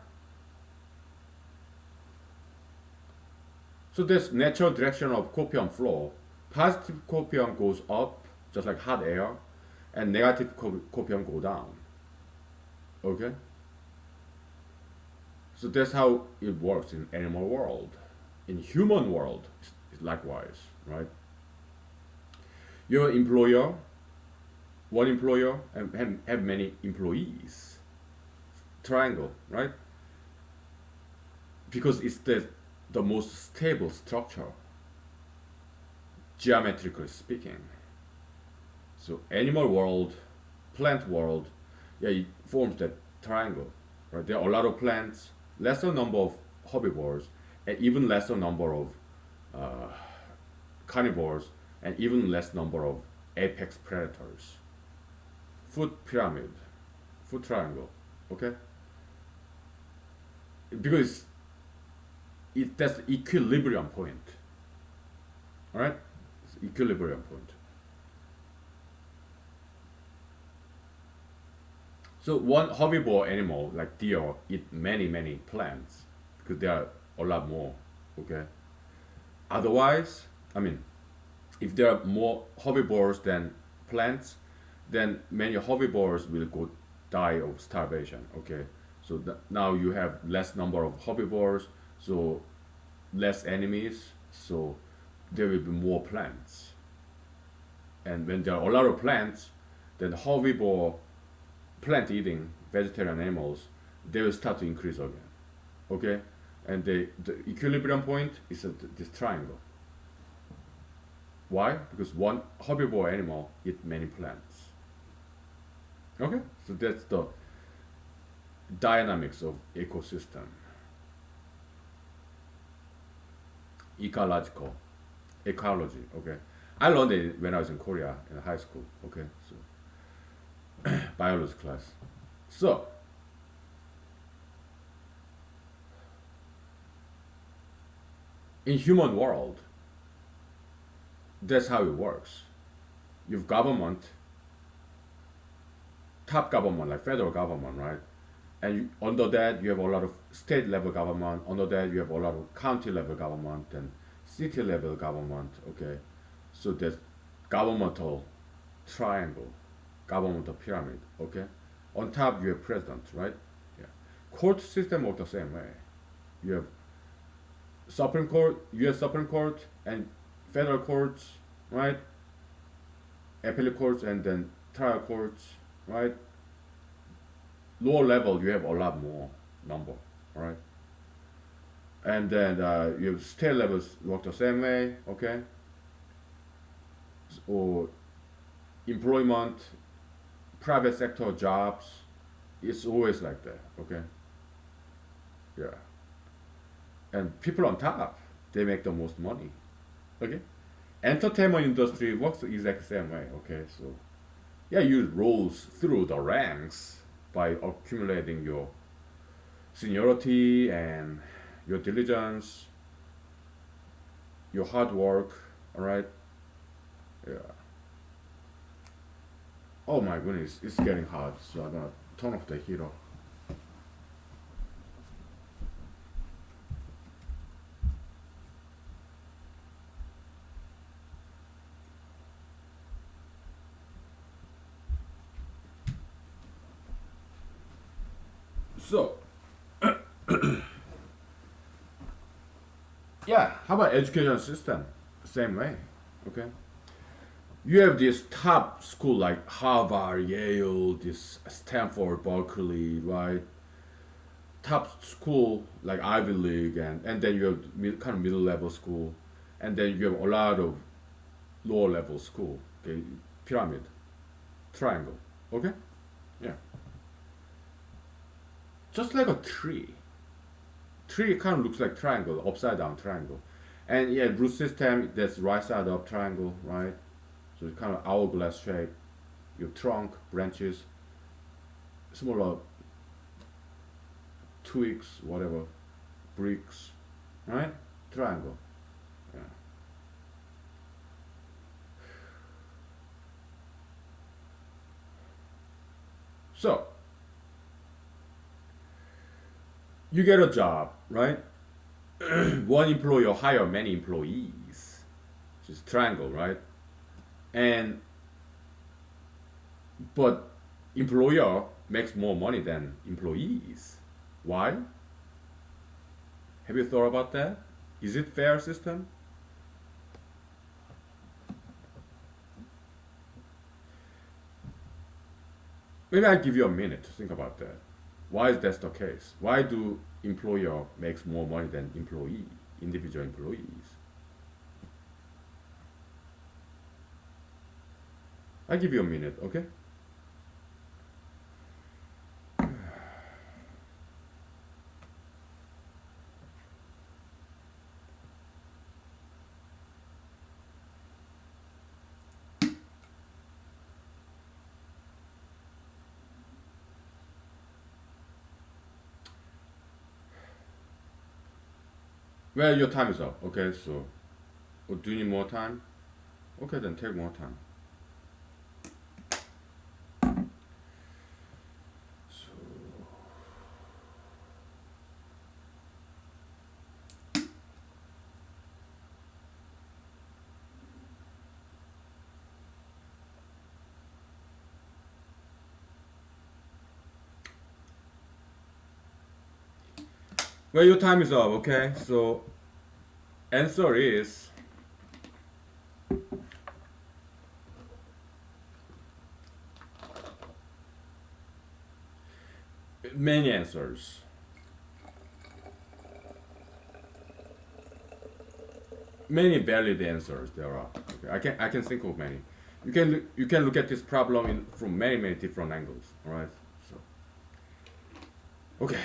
So this natural direction of copium flow, positive copium goes up, just like hot air, and negative copium go down. Okay? So that's how it works in animal world. In human world, it's likewise, right? Your employer, one employer, and have many employees. Triangle, right? Because it's the most stable structure, geometrically speaking. So animal world, plant world, yeah, it forms that triangle, right? There are a lot of plants, lesser number of herbivores, and even lesser number of uh, carnivores, and even less number of apex predators. Food pyramid, food triangle, okay? Because that's the equilibrium point, all right? It's equilibrium point. So one herbivore animal like deer eat many plants because there are a lot more. Okay. Otherwise, I mean, if there are more herbivores than plants, then many herbivores will go die of starvation. Okay. So now you have less number of herbivores, so less enemies, so there will be more plants. And when there are a lot of plants, then herbivore plant eating vegetarian animals, they will start to increase again. Okay? And the equilibrium point is this triangle. Why? Because one herbivore animal eat many plants. Okay? So that's the dynamics of ecosystem, ecological, ecology. Okay, I learned it when I was in Korea in high school. Okay, so biology class. So in human world, that's how it works. You've government, top government like federal government, right? And under that you have a lot of state level government. Under that you have a lot of county level government and city level government. Okay, so there's governmental triangle, governmental pyramid. Okay, on top you have president, right? Yeah. Court system works the same way. You have Supreme Court, U.S. Supreme Court, and federal courts, right? Appellate courts and then trial courts, right? Lower level you have a lot more number, right? And then you have state levels work the same way, okay? Or employment, private sector jobs, it's always like that, okay? Yeah. And people on top, they make the most money, okay? Entertainment industry works the exact same way, okay? So yeah, you rose through the ranks by accumulating your seniority and your diligence, your hard work, all right? Yeah. Oh my goodness, it's getting hot, so I'm gonna turn off the heater. So, yeah, how about education system? Same way, okay? You have this top school like Harvard, Yale, this Stanford, Berkeley, right? Top school like Ivy League, and then you have kind of middle level school, and then you have a lot of lower level school, okay? Pyramid, triangle, okay? Yeah, just like a tree. Tree kind of looks like triangle, upside down triangle, and yeah, root system that's right side up triangle, right? So it's kind of hourglass shape. Your trunk, branches, smaller twigs, whatever, bricks, right? Triangle. Yeah. So you get a job, right? One employer hire many employees. It's triangle, right? And but employer makes more money than employees. Why? Have you thought about that? Is it fair system? Maybe I'll give you a minute to think about that. Why is that the case? Why do employer makes more money than employee, individual employees? I'll give you a minute, okay? Well, your time is up, okay? So, do you need more time? Okay, then take more time. So, well, your time is up, okay? So, answer is many answers. Many valid answers there are. Okay, I can think of many. You can look at this problem from many different angles. All right. So Okay.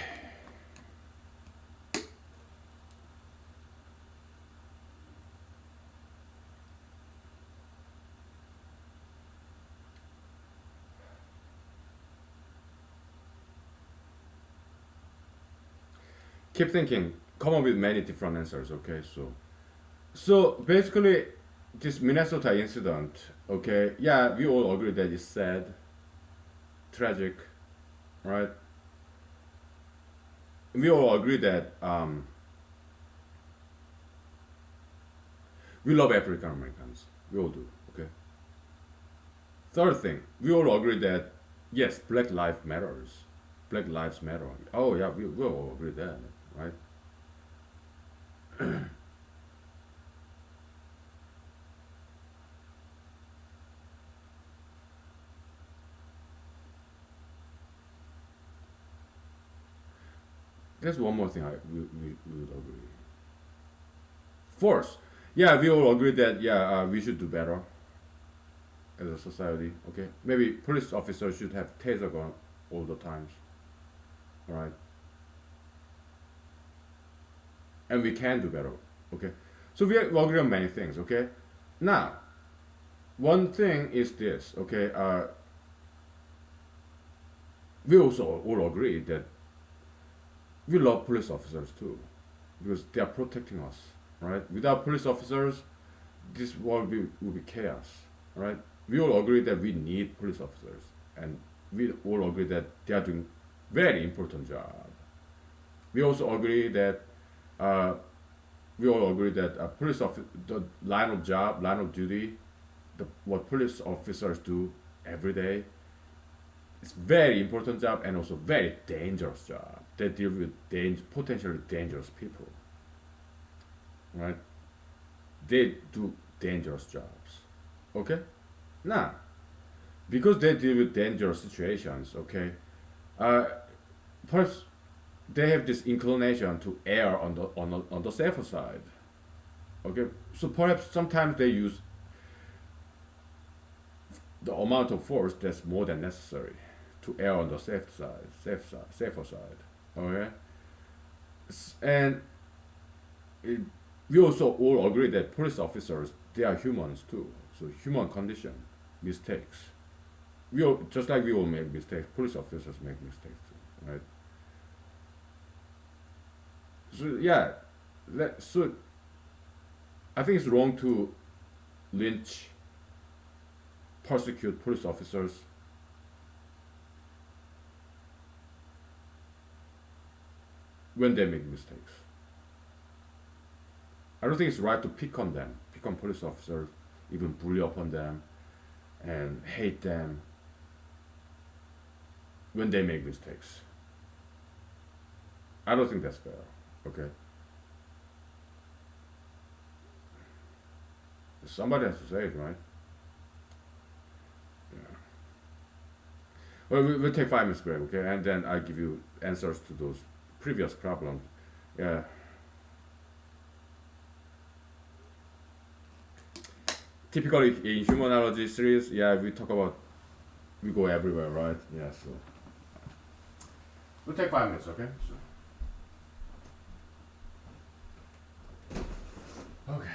Keep thinking. Come up with many different answers. Okay. So basically, this Minnesota incident. Okay. Yeah, we all agree that it's sad, tragic, right? We all agree that we love African Americans. We all do. Okay. Third thing, we all agree that yes, Black life matters. Black lives matter. Oh yeah, we all agree that, right? There's one more thing we would agree. Fourth, yeah, we all agree that yeah, we should do better as a society. Okay, maybe police officers should have taser gun all the times, all right? And we can do better. Okay, so we agree on many things. Okay, now one thing is this. Okay, we also all agree that we love police officers too, because they are protecting us, right? Without police officers, this world will be chaos, right? We all agree that we need police officers, and we all agree that they are doing very important job. We also agree that uh, we all agree that the line of job, line of duty, what police officers do every day, it's very important job and also very dangerous job. They deal with potentially dangerous people, right? They do dangerous jobs. Okay? Now, because they deal with dangerous situations, okay, uh, perhaps they have this inclination to err on the safer side. Okay, so perhaps sometimes they use the amount of force that's more than necessary to err on the safer side. Okay, and it, we also all agree that police officers they are humans too. So human condition, mistakes. We all just like we all make mistakes. Police officers make mistakes too, right? So yeah, so I think it's wrong to lynch, persecute police officers when they make mistakes. I don't think it's right to pick on them, pick on police officers, even bully upon them and hate them when they make mistakes. I don't think that's fair. Okay, somebody has to say it, right? Yeah. Well, we'll take 5 minutes break, okay, and then I give you answers to those previous problems. Yeah. Typically in humanology series, yeah, we talk about we go everywhere, right? Yeah. So we'll take 5 minutes, okay? Okay.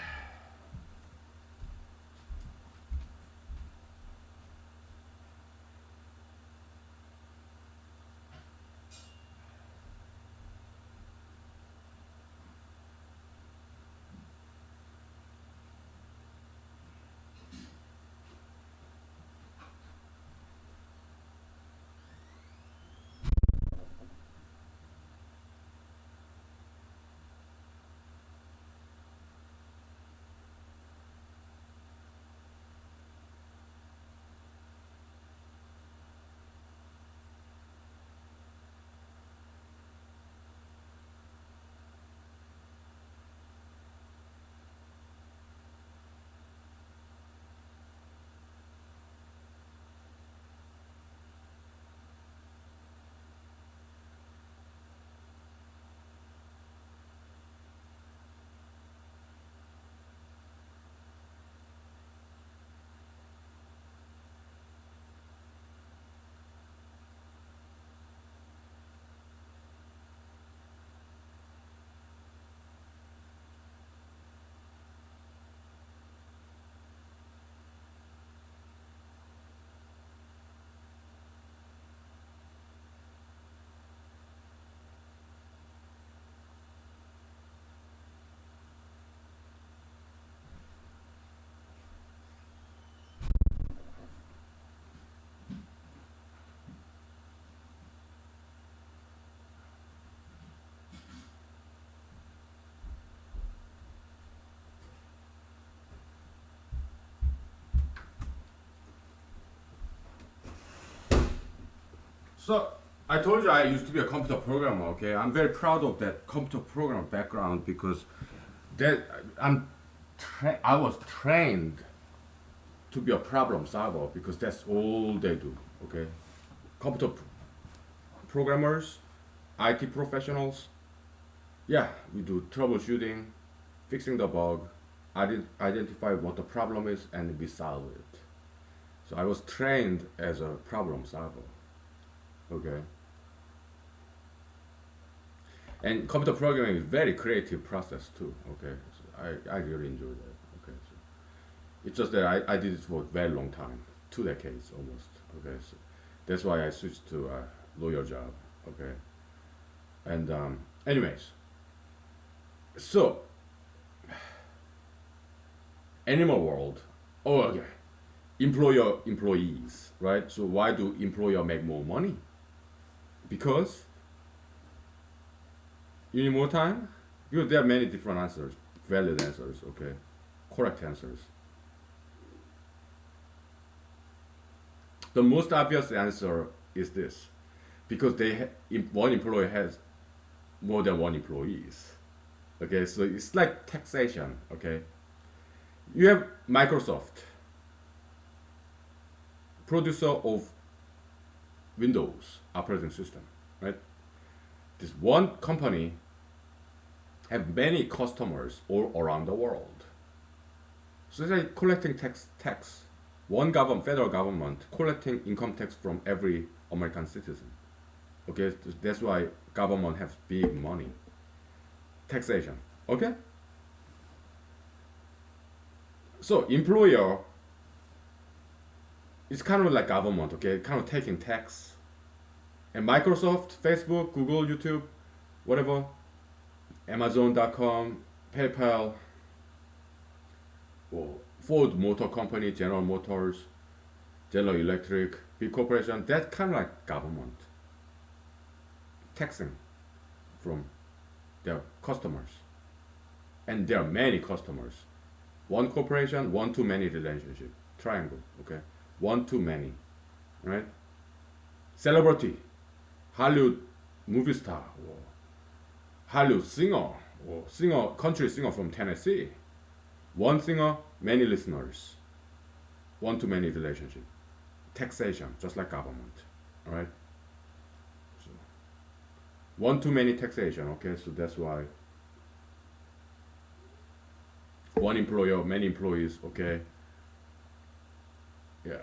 So I told you I used to be a computer programmer. Okay, I'm very proud of that computer program background because that I was trained to be a problem solver because that's all they do. Okay, computer programmers, IT professionals. Yeah, we do troubleshooting, fixing the bug, identify what the problem is, and we solve it. So I was trained as a problem solver. Okay, and computer programming is very creative process too. Okay, so I really enjoy that. Okay, so it's just that I did it for a very long time, 2 decades almost. Okay, so that's why I switched to a lawyer job. Okay, and anyways, so animal world. Oh, okay. Employer employees, right? So why do employer make more money? Because you need more time. Because there are many different answers, valid answers. Okay, correct answers. The most obvious answer is this, because one employer has more than one employees. Okay, so it's like taxation. Okay, you have Microsoft, producer of Windows operating system, right? This one company have many customers all around the world. So they're collecting tax. One government, federal government, collecting income tax from every American citizen. Okay, that's why government has big money. Taxation. Okay. So employer is kind of like government. Okay, kind of taking tax. And Microsoft, Facebook, Google, YouTube, whatever, Amazon.com, PayPal, or Ford Motor Company, General Motors, General Electric, big corporation, that's kind of like government taxing from their customers. And there are many customers. One corporation, one too many relationship. Triangle, okay? One too many, right? Celebrity, Hollywood movie star, or Hollywood singer, or country singer from Tennessee. One singer, many listeners. One too many relationship. Taxation, just like government, all right? So, one too many taxation, okay? So that's why one employer, many employees, okay? Yeah.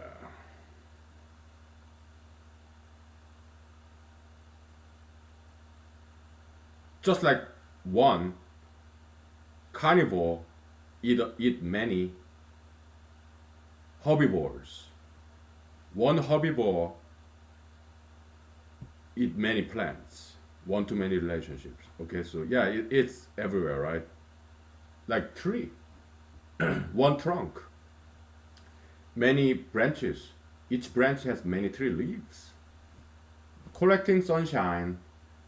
Just like one carnivore eat many herbivores. One herbivore eat many plants. One too many relationships. Okay, so yeah, it's everywhere, right? Like tree, one trunk, many branches. Each branch has many tree leaves. Collecting sunshine,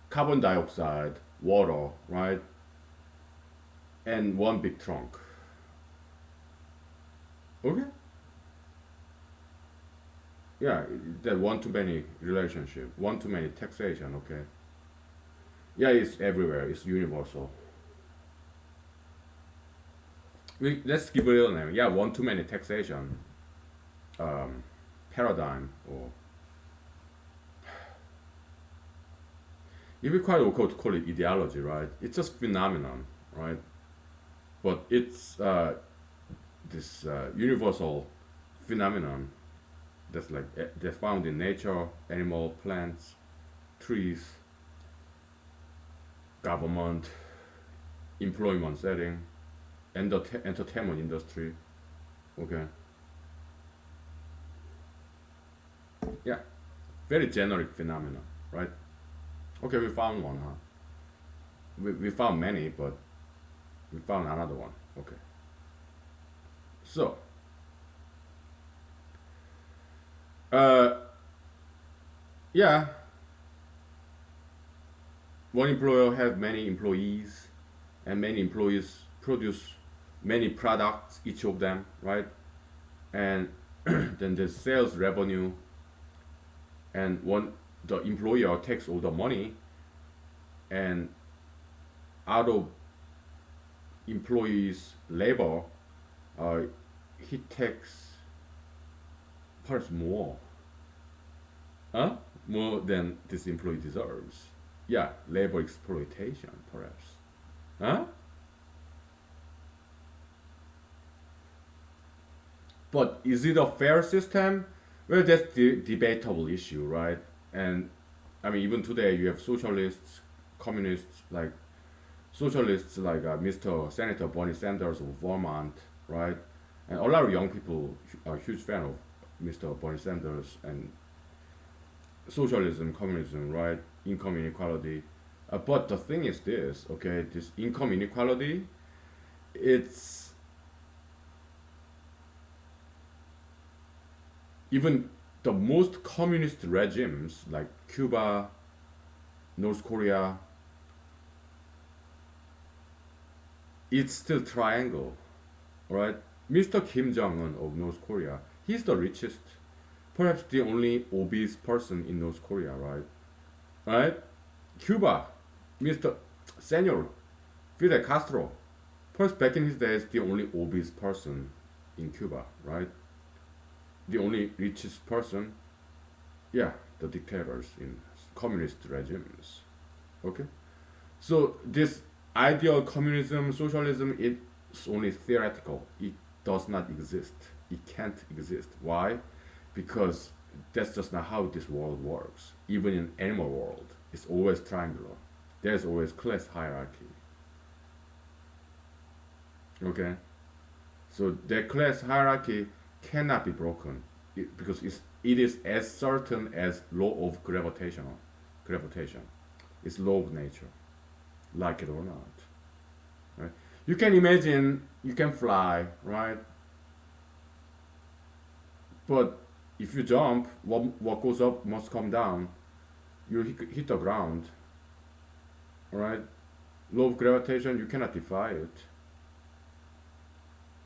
carbon dioxide, water, right? And one big trunk. Okay? Yeah, that one too many relationship, one too many taxation, okay? Yeah, it's everywhere, it's universal. Let's give it a real name. Yeah, one too many taxation paradigm, or it would be quite okay to call it ideology, right? It's just phenomenon, right? But it's this universal phenomenon that's like that's found in nature, animal, plants, trees, government, employment setting, and the entertainment industry. Okay. Yeah. Very generic phenomenon, right? Okay, we found one, huh? We found many, but we found another one. Okay. So, uh, yeah, one employer has many employees, and many employees produce many products, each of them, right? And then the sales revenue, and one the employer takes all the money, and out of employees' labor, uh, he takes perhaps more, huh? More than this employee deserves. Yeah, labor exploitation, perhaps. Huh? But is it a fair system? Well, that's the debatable issue, right? And I mean, even today, you have socialists, communists, like socialists like Mr. Senator Bernie Sanders of Vermont, right? And a lot of young people are huge fan of Mr. Bernie Sanders and socialism, communism, right? Income inequality. But the thing is this, okay? This income inequality, it's even the most communist regimes like Cuba, North Korea, it's still triangle, right? Mr. Kim Jong Un of North Korea, he's the richest, perhaps the only obese person in North Korea, right? Right? Cuba, Mr. Senor Fidel Castro, perhaps back in his days, the only obese person in Cuba, right? The only richest person, yeah, the dictators in communist regimes. Okay? So this ideal communism, socialism, it's only theoretical. It does not exist. It can't exist. Why? Because that's just not how this world works. Even in animal world, it's always triangular. There's always class hierarchy. Okay? So that class hierarchy cannot be broken because it is as certain as law of gravitation. It's law of nature, like it or not. Right? You can imagine you can fly, right? But if you jump, what goes up must come down. You hit the ground, right? Law of gravitation, you cannot defy it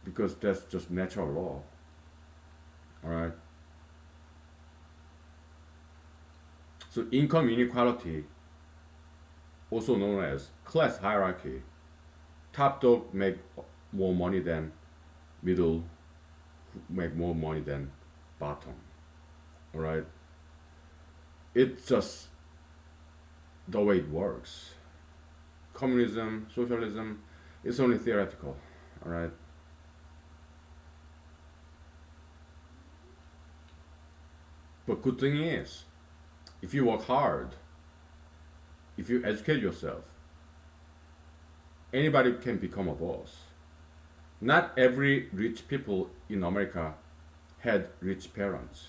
because that's just natural law, all right? So income inequality, also known as class hierarchy, top dog make more money than middle make more money than bottom, all right? It's just the way it works. Communism, socialism, it's only theoretical, all right? But good thing is, if you work hard, if you educate yourself, anybody can become a boss. Not every rich people in America had rich parents.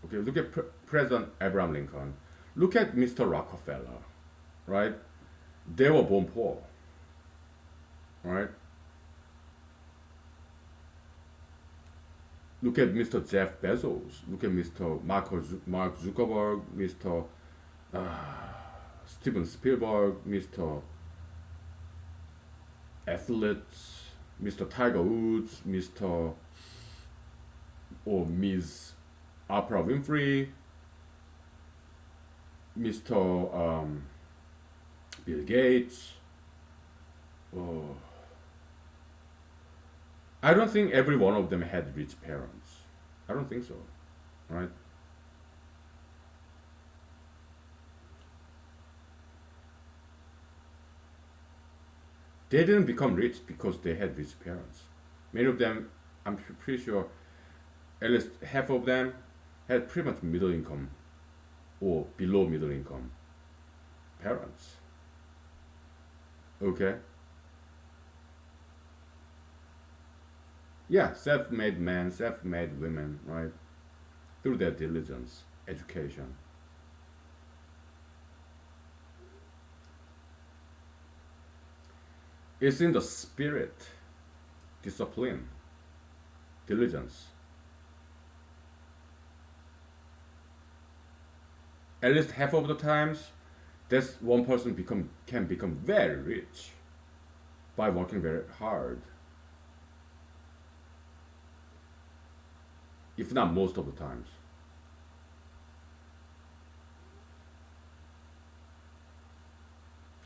Okay, look at President Abraham Lincoln. Look at Mr. Rockefeller, right? They were born poor, right? Look at Mr. Jeff Bezos. Look at Mr. Mark Zuckerberg, Mr. Steven Spielberg, Mr. Athletes, Mr. Tiger Woods, Mr. or Ms. Oprah Winfrey, Mr. Bill Gates. Oh, I don't think every one of them had rich parents. I don't think so, right? They didn't become rich because they had rich parents. Many of them, I'm pretty sure, at least half of them had pretty much middle income or below middle income parents. Okay? Yeah, self made men, self made women, right? Through their diligence, education. It's in the spirit, discipline, diligence. At least half of the times, this one person can become very rich by working very hard, if not most of the times.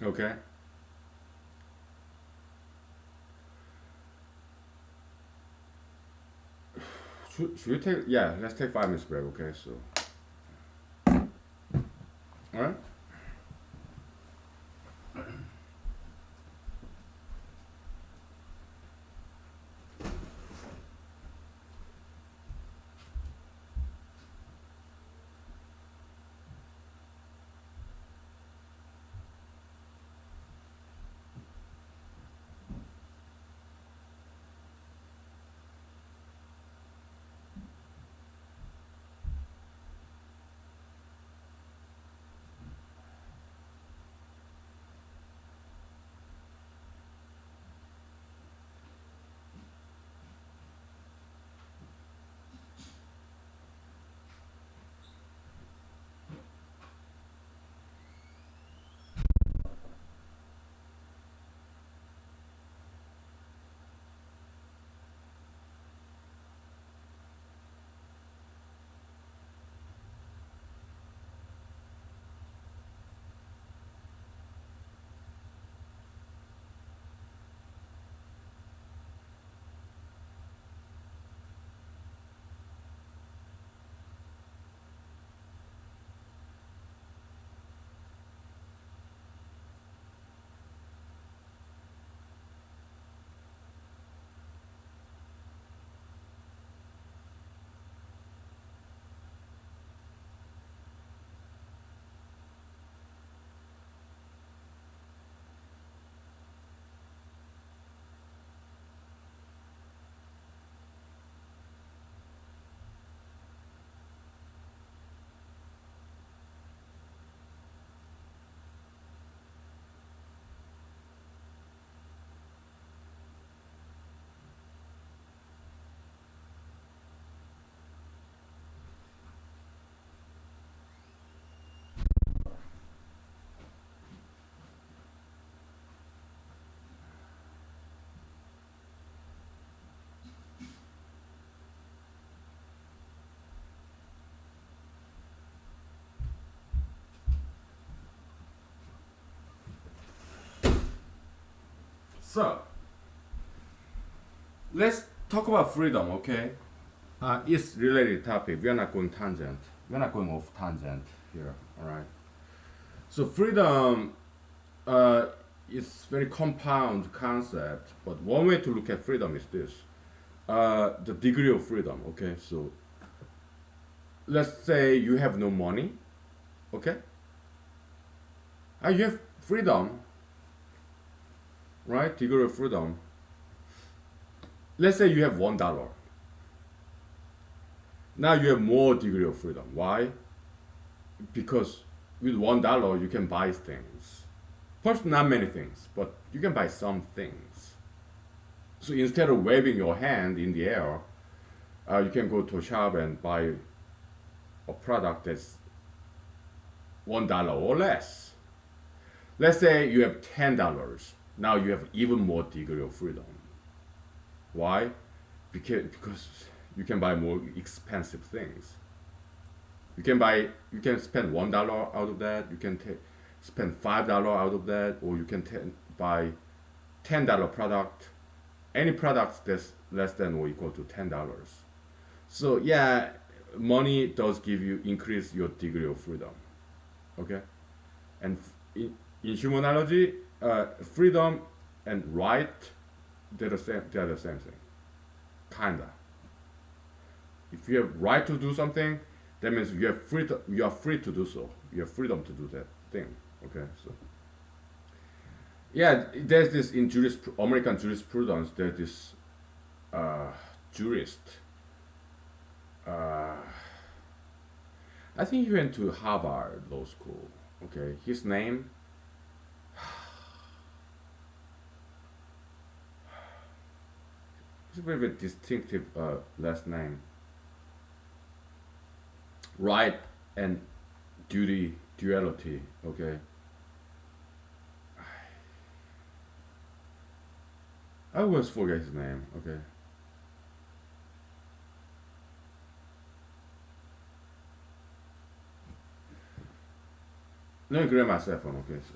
Okay. Should we take? Yeah, let's take 5 minutes break. Okay. So, all right. So, let's talk about freedom. Okay. It's related topic. We are not going tangent. We are not going off tangent here. All right. So freedom uh, is very compound concept, but one way to look at freedom is this: the degree of freedom. Okay, so let's say you have no money. Okay, you have freedom, right? Degree of freedom. Let's say you have $1. Now you have more degree of freedom. Why? Because with $1 you can buy things. First, not many things, but you can buy some things. So instead of waving your hand in the air, you can go to a shop and buy a product that's $1 or less. Let's say you have $10. Now you have even more degree of freedom. Why? Because you can buy more expensive things. You can spend $1 out of that. You can spend $5 out of that, or you can buy $10 product. Any product that's less than or equal to $10. So yeah, money does give you increase your degree of freedom. Okay, and in humanology, freedom and right, they're the same. They're the same thing, kinda. If you have right to do something, that means you are free to do so. You have freedom to do that thing. Okay, so yeah, there's this in American jurisprudence. There's this uh, jurist. Uh, I think he went to Harvard Law School. Okay, his name. It's a very, very distinctive last name. Right and duality. Okay, I always forget his name. Okay, let me grab my cell phone. Okay, so,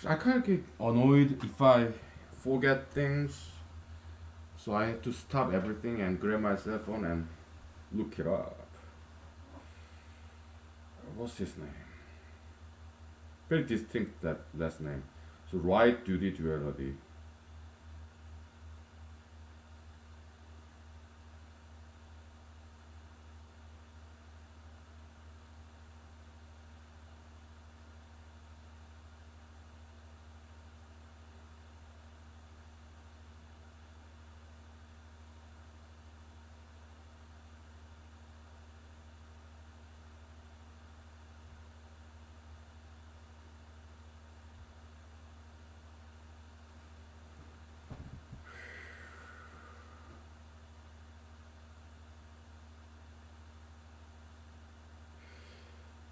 I kind of get annoyed if I forget things, so I have to stop everything and grab my cell phone and look it up. What's his name? Very distinct that last name. So right duty duality.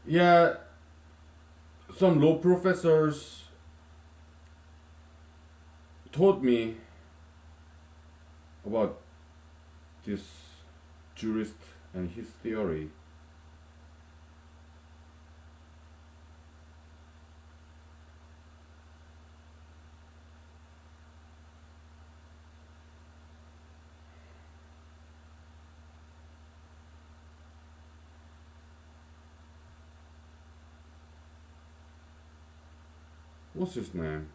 Yeah, some law professors taught me about this jurist and his theory. What's his name?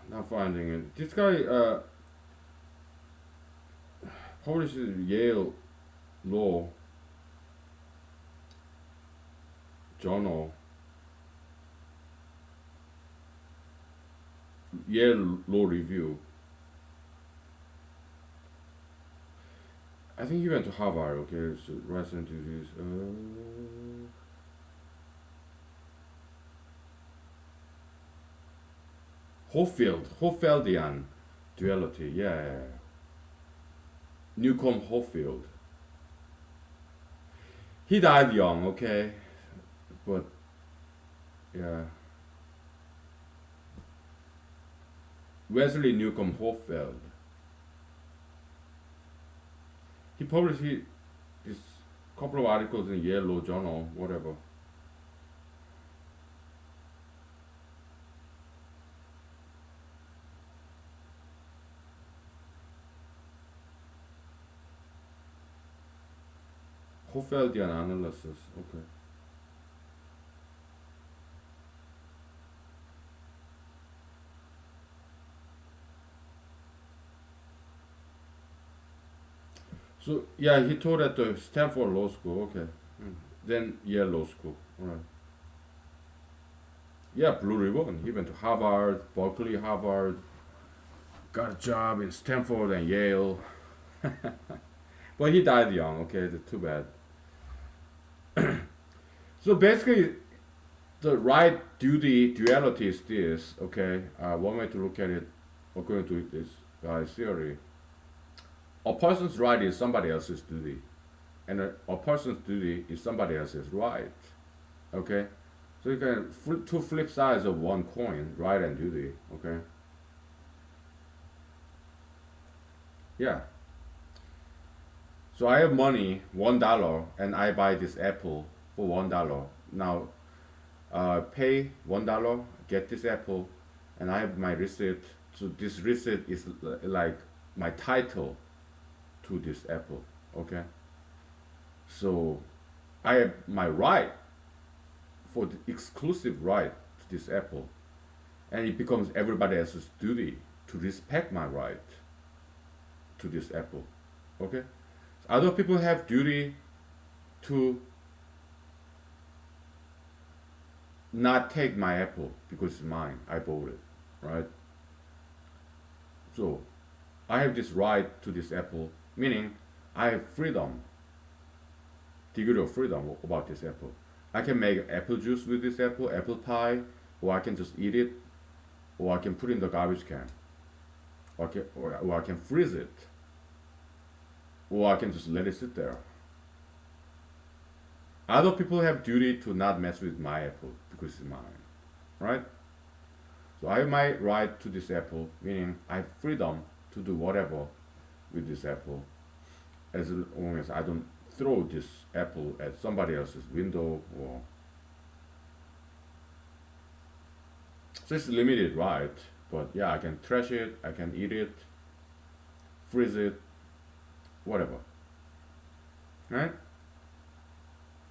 Not finding it. This guy publishes Yale Law Journal, Yale Law Review. I think he went to Harvard. Okay, so resident disease. Hofeldian duality. Yeah. Newcomb Hofield. He died young. Okay, but yeah. Wesley Newcomb Hofield. He published this couple of articles in Yale Law Journal, whatever. Hofeldian analysis. Okay. So yeah, he taught at the Stanford Law School. Okay. Then Yale Law School. All right. Yeah, Blue Ribbon. He went to Harvard, Berkeley, Harvard. Got a job in Stanford and Yale. But he died young. Okay, that's too bad. So basically, the right duty duality is this. Okay, one way to look at it, according to this theory, a person's right is somebody else's duty, and a person's duty is somebody else's right. Okay, so you can two flip sides of one coin, right and duty. Okay, yeah. So I have money, $1, and I buy this apple for $1. Now, pay $1, get this apple, and I have my receipt. So this receipt is like my title to this apple. Okay. So I have my right for the exclusive right to this apple, and it becomes everybody else's duty to respect my right to this apple. Okay. Other people have duty to not take my apple because it's mine. I bought it, right? So I have this right to this apple, meaning I have freedom, degree of freedom about this apple. I can make apple juice with this apple, apple pie, or I can just eat it or I can put in the garbage can, or I can freeze it, or I can just let it sit there. Other people have duty to not mess with my apple because it's mine, right? So I have my right to this apple, meaning I have freedom to do whatever with this apple, as long as I don't throw this apple at somebody else's window or. So it's limited, right? But yeah, I can trash it, I can eat it, freeze it, whatever, right?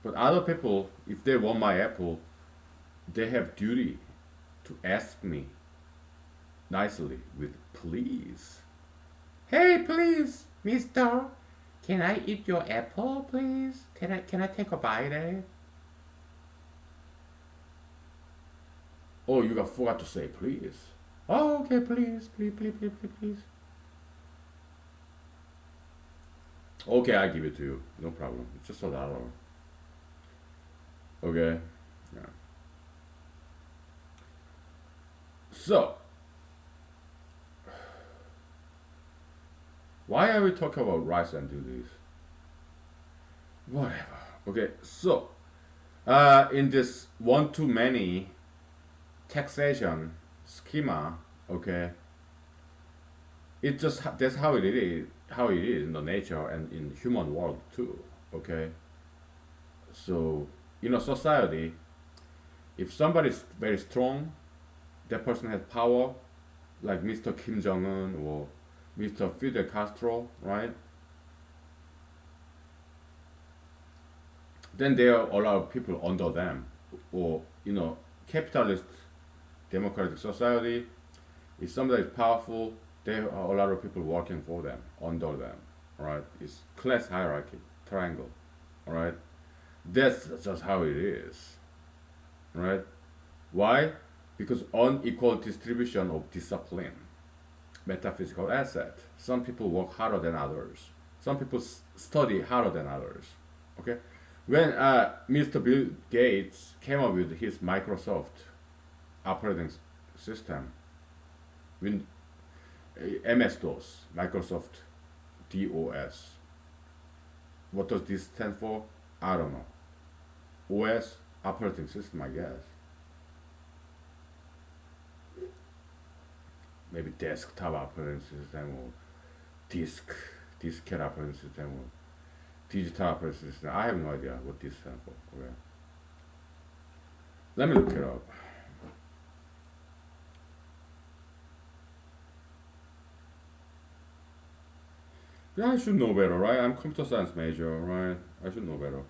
But other people, if they want my apple, they have duty to ask me nicely with please. Hey, please, mister, can I eat your apple, please? Can I take a bite at it? Oh, you got forgot to say please. Oh, okay, please, please, please, please, please, please. Okay, I give it to you. No problem. It's just $1. Okay. Yeah. So, why are we talking about rights and duties? Whatever. Okay. So, in this one to many taxation schema, okay, it just that's how it is. How it is in the nature and in human world too. Okay. So, in a society, if somebody is very strong, that person has power, like Mr. Kim Jong Un or Mr. Fidel Castro, right? Then there are a lot of people under them, or capitalist democratic society. If somebody is powerful, there are a lot of people working for them, under them, right? It's class hierarchy, triangle, all right? That's just how it is, right? Why? Because unequal distribution of discipline, metaphysical asset. Some people work harder than others. Some people study harder than others. Okay, when Mr. Bill Gates came up with his Microsoft operating system, when MS DOS, Microsoft DOS. What does this stand for? I don't know. OS, operating system, I guess. Maybe desktop operating system or disk, diskette operating system or digital operating system. I have no idea what this stands for. Okay. Let me look it up. Yeah, I should know better, right? I'm computer science major, right? I should know better.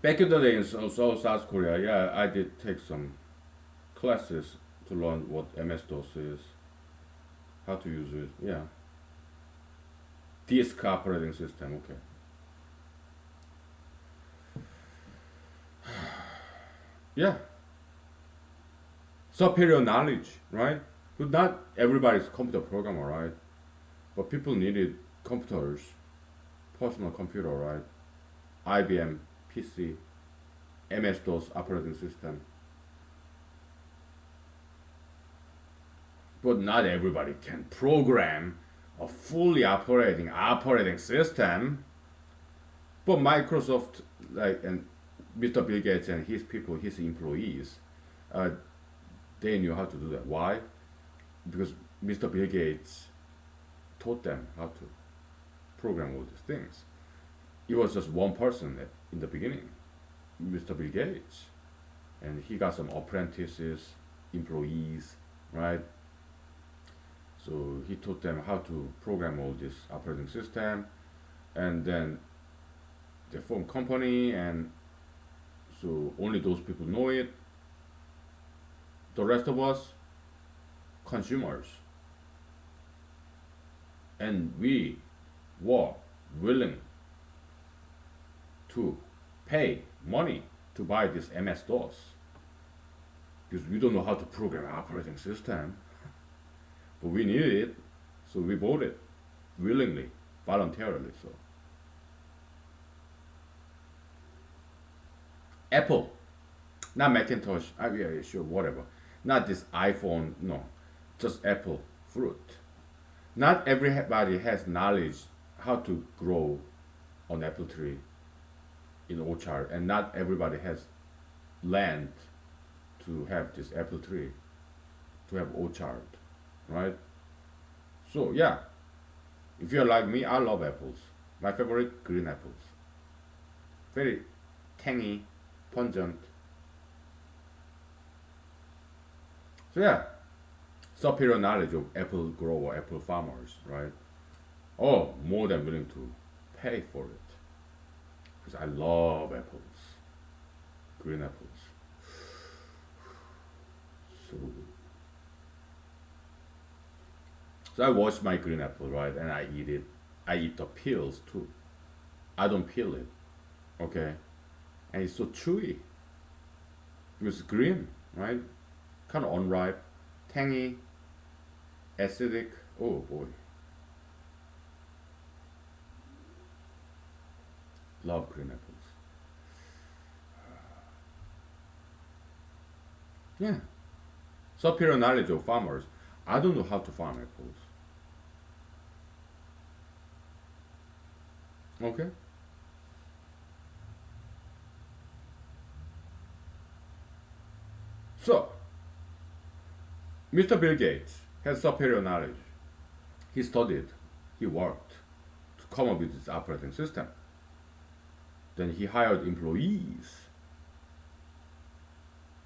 Back in the day in South Korea, yeah, I did take some classes to learn what MS-DOS is, how to use it. Yeah, disk operating system. Okay. Yeah, superior knowledge, right? But not everybody's computer programmer, right? But people needed computers, personal computer, right? IBM PC, MS-DOS operating system. But not everybody can program a fully operating system. But Microsoft, like, and Mr. Bill Gates and his people, his employees, uh, they knew how to do that. Why? Because Mr. Bill Gates taught them how to program all these things. It was just one person in the beginning, Mr. Bill Gates, and he got some apprentices, employees, right? So he taught them how to program all this operating system, and then They form company, and so only those people know it. The rest of us, consumers, and we were willing to pay money to buy this MS DOS because we don't know how to program an operating system, but we needed it, so we bought it willingly, voluntarily. So Apple, not Macintosh. Yeah, sure, whatever. Not this iPhone. No, just Apple fruit. Not everybody has knowledge how to grow an apple tree in orchard, and not everybody has land to have this apple tree, to have orchard, right? So yeah, if you're like me, I love apples. My favorite, green apples. Very tangy, pungent. So yeah, superior knowledge of apple grower, apple farmers, right? Oh, more than willing to pay for it because I love apples, green apples. So, so I wash my green apple, right, and I eat it. I eat the peels too. I don't peel it, okay? And it's so chewy. It's green, right? Kind of unripe, tangy, acidic. Oh boy, love green apples. Yeah, superior knowledge of farmers. I don't know how to farm apples. Okay, so Mr. Bill Gates has superior knowledge. He studied, he worked to come up with this operating system. Then he hired employees.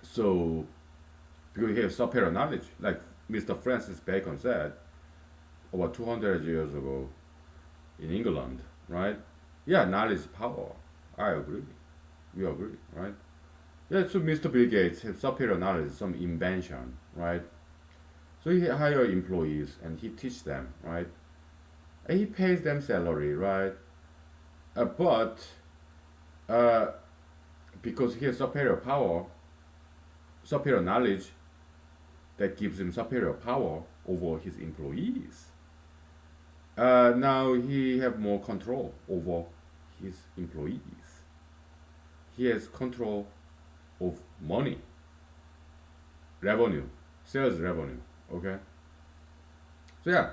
So because he has superior knowledge, like Mr. Francis Bacon said about 200 years ago in England, right? Yeah, knowledge is power. I agree. We agree, right? Yeah, so Mr. Bill Gates has superior knowledge, some invention, right? So he hire employees and he teach them, right? And he pays them salary, right? But uh, because he has superior power, superior knowledge that gives him superior power over his employees. Now he have more control over his employees. He has control of money, revenue, sales revenue. Okay, so yeah,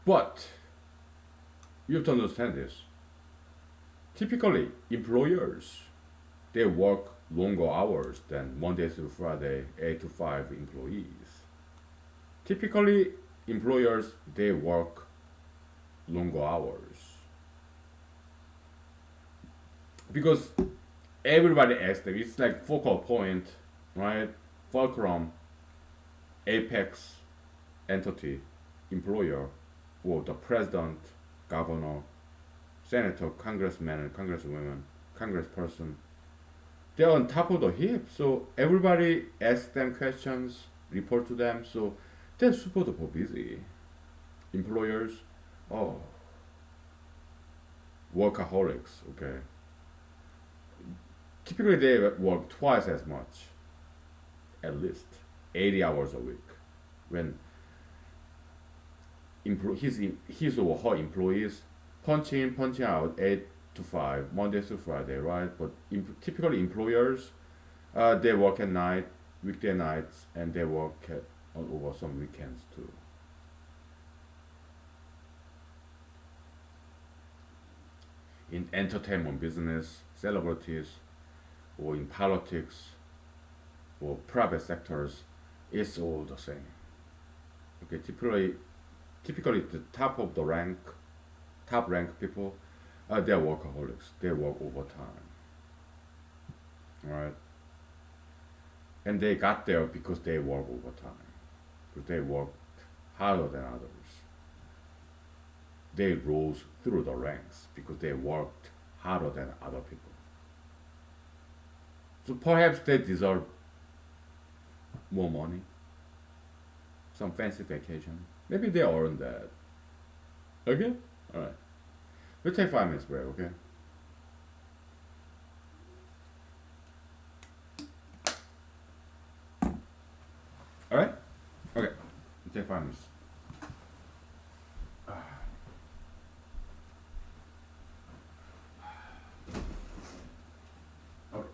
but you have to understand this. Typically, employers they work longer hours than Monday through Friday, 8 to 5 employees. Typically, employers they work longer hours because everybody asks them. It's like focal point, right? Fulcrum, apex entity, employer, or the president, governor, senator, congressman, and congresswoman, congressperson. They're on top of the heap, so everybody asks them questions, report to them. So they're super duper busy. Employers, oh, workaholics. Okay, typically they work twice as much, at least 80 hours a week. When his or her employees punch in, punch out 8 to 5, Monday to Friday, right? But typically employers, they work at night, weekday nights, and they work over some weekends too. In entertainment business, celebrities, or in politics, or private sectors, it's all the same. Okay, typically the top of the rank, top rank people, they're workaholics. They work overtime, right? And they got there because they work overtime, because they worked harder than others. they rose through the ranks because they worked harder than other people. So perhaps they deserve more money, some fancy vacation. Maybe they earned that. Okay? Alright. We'll take 5 minutes break, okay? Alright? Okay. We'll take 5 minutes. Okay.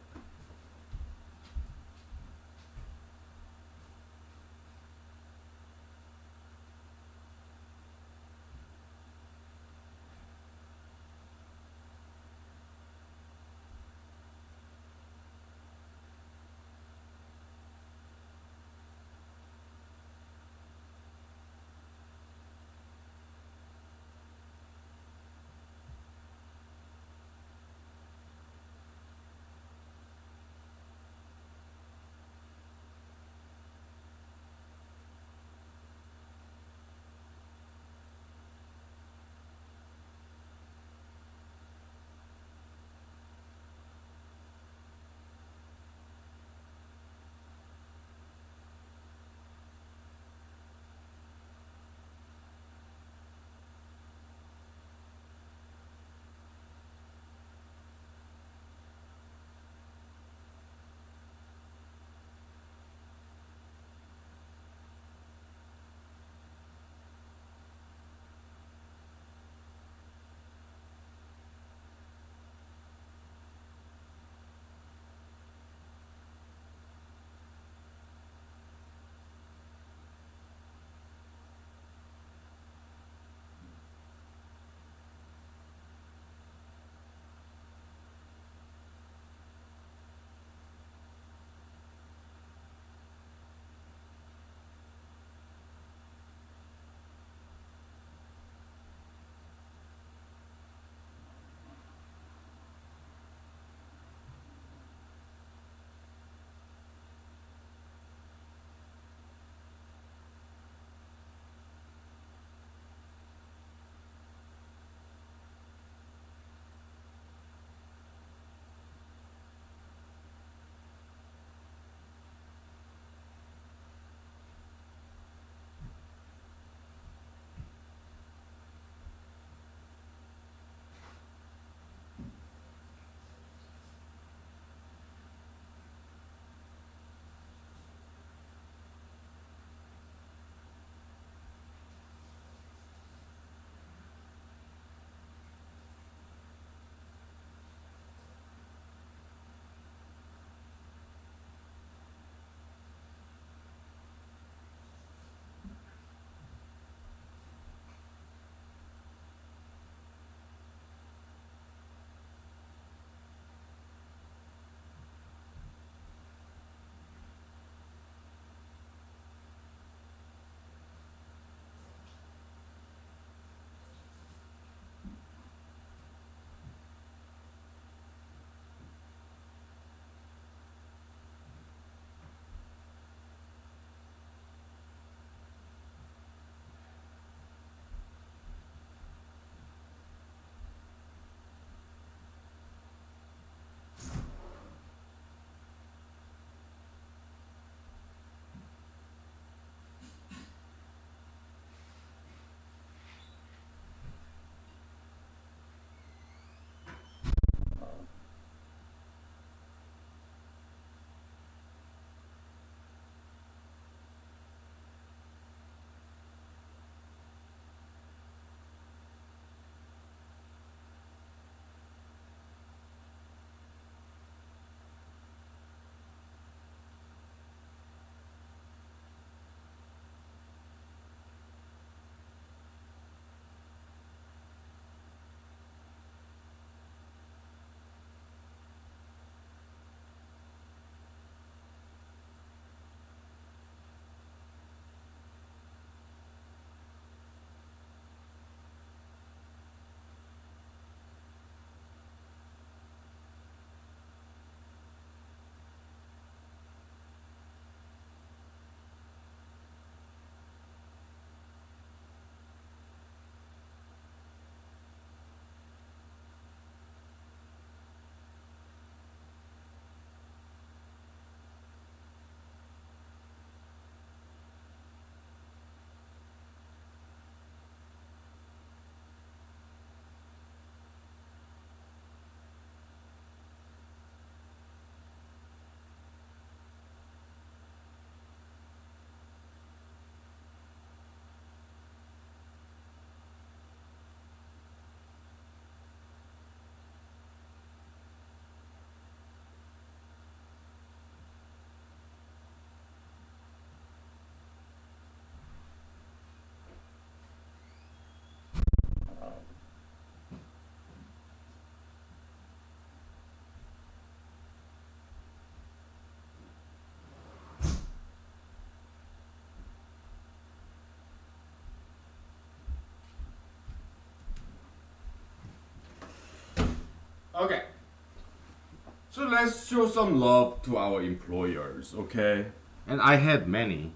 So let's show some love to our employers, okay? And I had many,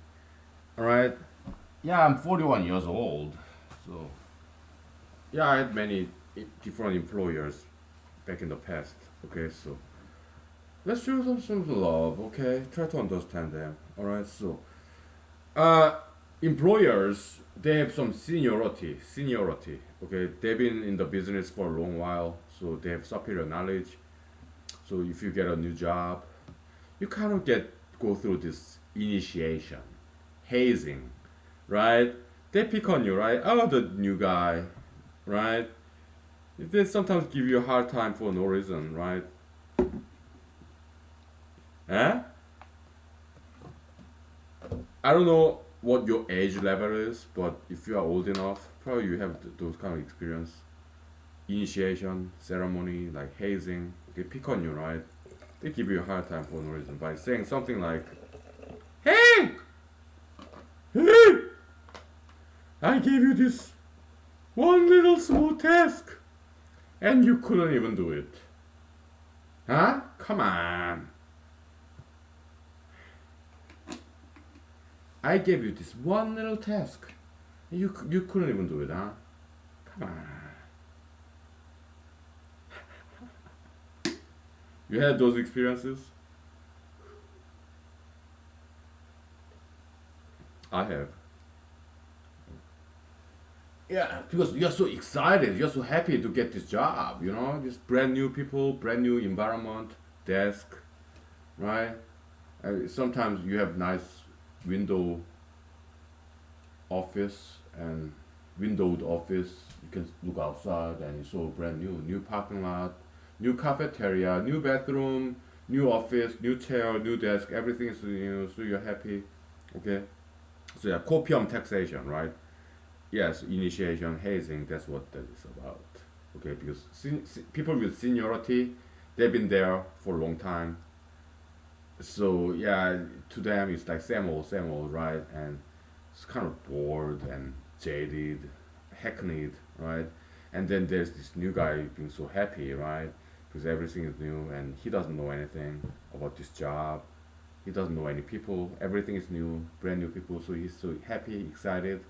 all right? Yeah, I'm 41 years old, so yeah, I had many different employers back in the past, okay? So let's show them some love, okay? Try to understand them, all right? So, uh, employers they have some seniority, okay? They've been in the business for a long while, so they have superior knowledge. So if you get a new job, you kind of get go through this initiation, hazing, right? They pick on you, right? Oh, the new guy, right? They sometimes give you a hard time for no reason, right? Eh? I don't know what your age level is, but if you are old enough, probably you have those kind of experience. Initiation, ceremony, like hazing, they pick on you, right? They give you a hard time for no reason by saying something like, "Hey, hey, I gave you this one little small task, and you couldn't even do it. Huh? Come on. I gave you this one little task, and you couldn't even do it, huh? Come on." You had those experiences? I have. Yeah, because you're so excited, you're so happy to get this job, this brand new people, brand new environment, desk, right? Sometimes you have nice window office and windowed office. You can look outside and it's so brand new parking lot, new cafeteria, new bathroom, new office, new chair, new desk. Everything is new, so you're happy. Okay, so yeah, copium taxation, right? Yes, initiation, hazing. That's what that is about. Okay, because people with seniority, they've been there for a long time. So yeah, to them it's like same old, right? And it's kind of bored and jaded, hackneyed, right? And then there's this new guy being so happy, right? Because everything is new and he doesn't know anything about this job. He doesn't know any people. Everything is new, brand new people. So he's so happy, excited.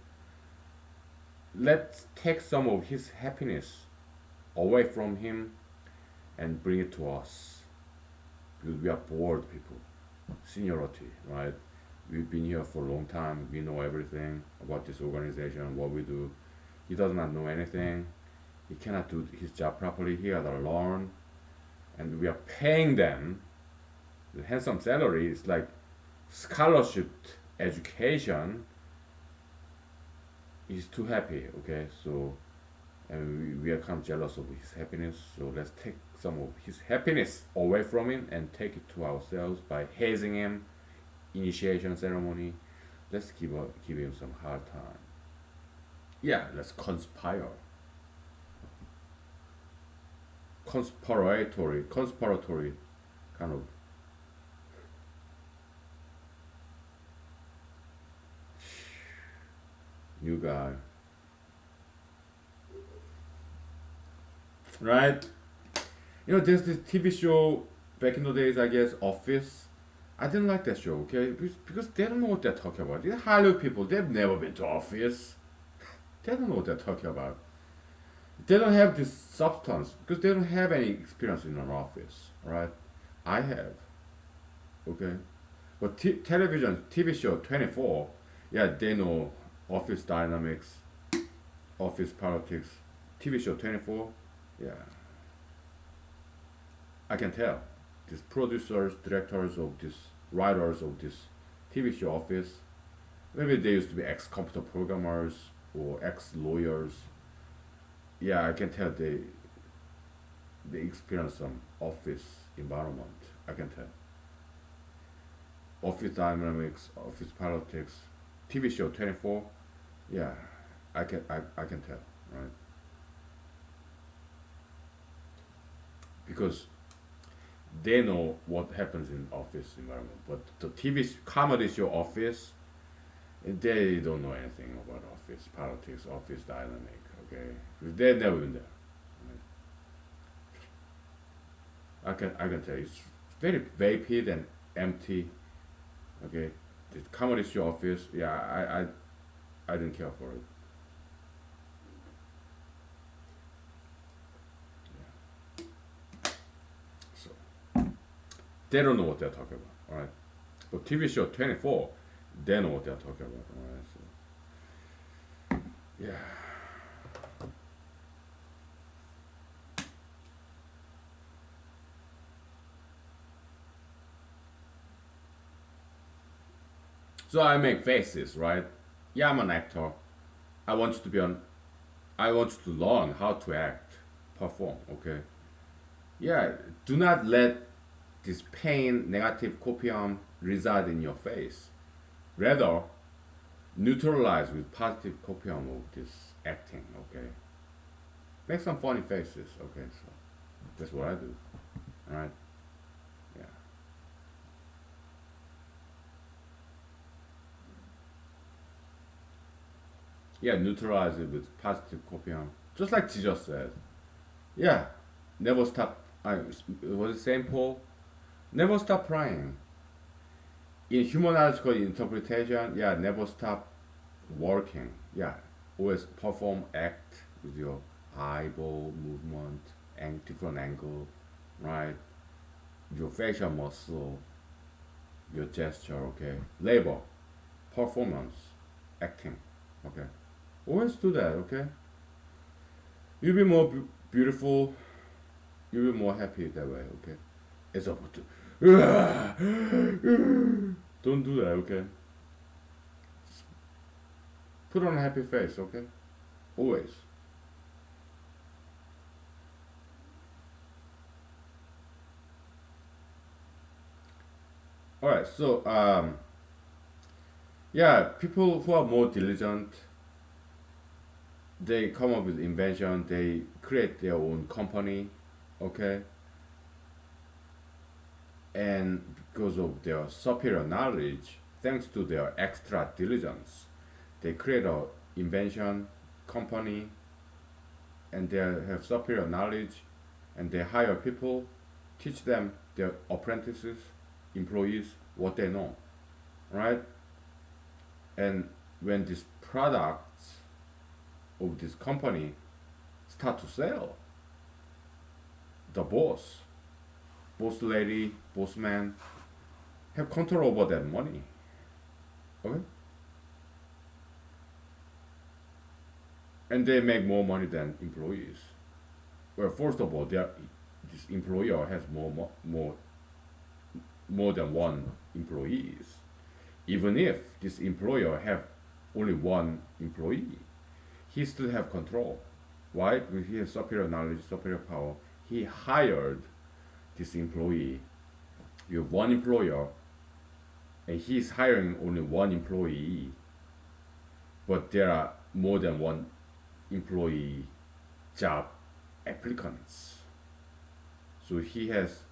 Let's take some of his happiness away from him and bring it to us because we are bored people. Seniority, right? We've been here for a long time. We know everything about this organization, what we do. He does not know anything. He cannot do his job properly. He got to learn, and we are paying them the handsome salary. It's like scholarship education. He's too happy. Okay, so and we are kind of jealous of his happiness. So let's take some of his happiness away from him and take it to ourselves by hazing him, initiation ceremony. Let's give him some hard time. Yeah, let's conspiratory kind of new guy, right? There's this TV show back in the days, I guess, Office. I didn't like that show, okay? Because they don't know what they're talking about. These Hollywood people, they've never been to Office. They don't know what they're talking about. They don't have this substance because they don't have any experience in an office, right? I have, okay? But television, TV show 24, yeah, they know office dynamics, office politics. TV show 24, yeah, I can tell. These producers, directors of this, writers of this TV show Office, maybe they used to be ex-computer programmers or ex-lawyers. Yeah, I can tell they experience some office environment. I can tell. Office dynamics, office politics, TV show 24. Yeah, I can tell, right? Because they know what happens in office environment, but the TV comedy show Office, they don't know anything about office politics, office dynamic. Okay, they've never been there. Right? I can tell you, it's very vapid and empty. Okay, the comedy show office. Yeah, I didn't care for it. So they don't know what they're talking about. All right, but TV show 24, they know what they're talking about. All right, so yeah. So I make faces, right? Yeah, I'm an actor. I want you to be on. I want you to learn how to act, perform. Okay. Yeah. Do not let this pain, negative copium reside in your face. Rather, neutralize with positive copium of this acting. Okay. Make some funny faces. Okay. So that's what I do. All right. Yeah. Yeah. Neutralize it with positive copium, just like Jesus said. Yeah. Never stop. I was it Saint Paul? Never stop crying. In humanological interpretation, yeah, never stop working. Yeah, always perform act with your eyeball movement and different angle, right? Your facial muscle, your gesture, okay? Labor, performance, acting, okay? Always do that, okay? You'll be more beautiful. You'll be more happy that way, okay? As opposed to, don't do that, okay? Put on a happy face, okay? Always. All right, so yeah, people who are more diligent, they come up with invention, they create their own company, okay, and because of their superior knowledge, thanks to their extra diligence, they create a invention company, and they have superior knowledge, and they hire people, teach them their apprentices, employees what they know, right? And when these products of this company start to sell, the boss lady, boss man have control over that money. Okay? And they make more money than employees. Well, first of all, this employer has more than one employees. Even if this employer have only one employee, he still have control. Why? With his superior knowledge, superior power, he hired this employee. You have one employer, and he's hiring only one employee, but there are more than one employee job applicants. So he has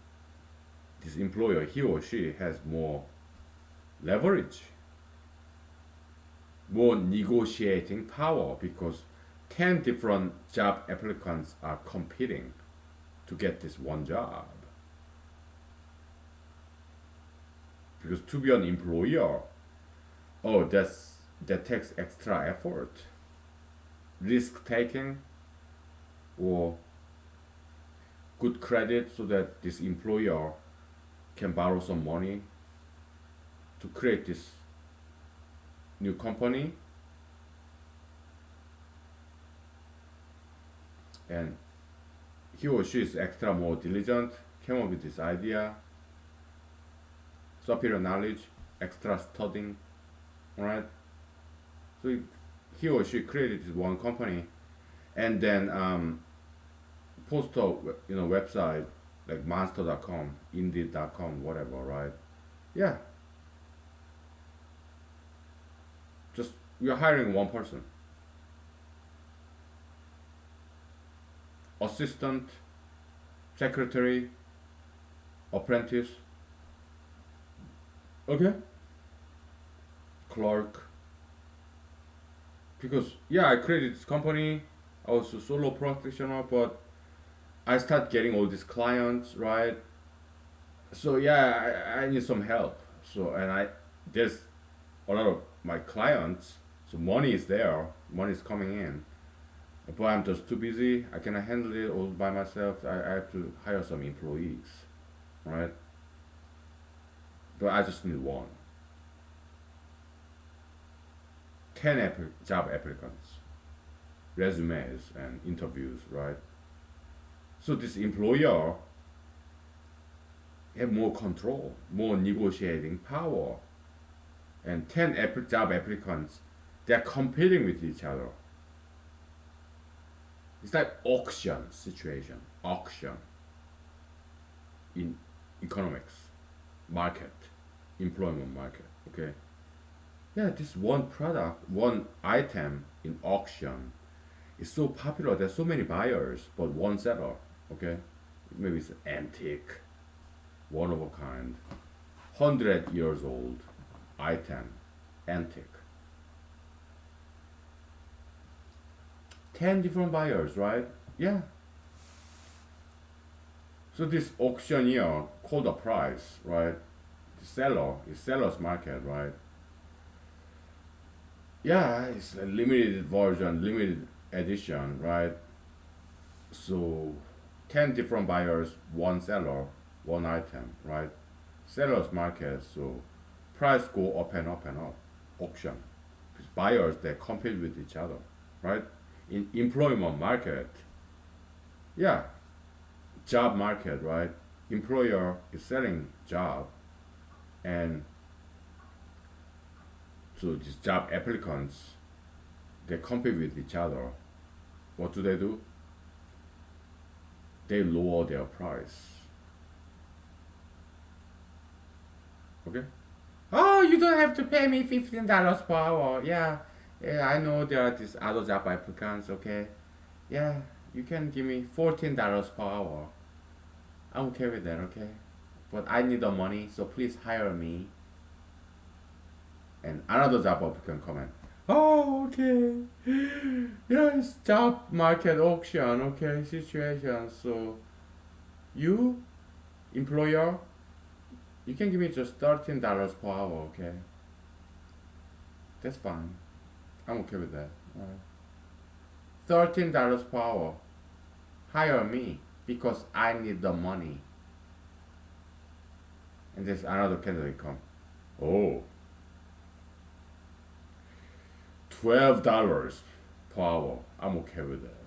this employer, he or she has more leverage, more negotiating power because 10 different job applicants are competing to get this one job. Because to be an employer, oh, that takes extra effort, risk taking, or good credit so that this employer can borrow some money to create this new company, and he or she is extra more diligent, came up with this idea, superior knowledge, extra studying, right? So he or she created this one company, and then post a website like monster.com, indeed.com, whatever, right? Yeah, just we are hiring one person, assistant, secretary, apprentice, okay, clerk. Because yeah, I created this company. I was a solo practitioner, but I start getting all these clients, right? So yeah, I need some help. So and I there's a lot of my clients. So money is there, money is coming in, but I'm just too busy. I cannot handle it all by myself. I have to hire some employees, right? But I just need one. 10 job applicants, resumes, and interviews, right? So this employer have more control, more negotiating power, and 10 job applicants, they're competing with each other. It's like auction situation, auction in economics, market, employment market, okay? Yeah, this one product, one item in auction is so popular. There's so many buyers, but one seller, okay? Maybe it's an antique, one of a kind, 100 years old item, antique. 10 different buyers, right? Yeah. So this auctioneer called the price, right? The seller is seller's market, right? Yeah, it's a limited version, limited edition, right? So 10 different buyers, one seller, one item, right? Seller's market, so price go up and up and up. Auction. Because buyers, they compete with each other, right? In employment market, yeah, job market, right? Employer is selling job, and so these job applicants, they compete with each other. What do? They lower their price. Okay? Oh, you don't have to pay me $15 per hour. Yeah, yeah, I know there are these other job applicants. Okay, yeah, you can give me $14 per hour. I'm okay with that. Okay, but I need the money, so please hire me. And another job applicant comment. Oh, okay. Yeah, it's job market auction. Okay, situation. So you, employer, you can give me just $13 per hour. Okay, that's fine. I'm okay with that. Alright. $13 per hour. Hire me because I need the money. And there's another candidate come. Oh, $12 per hour. I'm okay with that.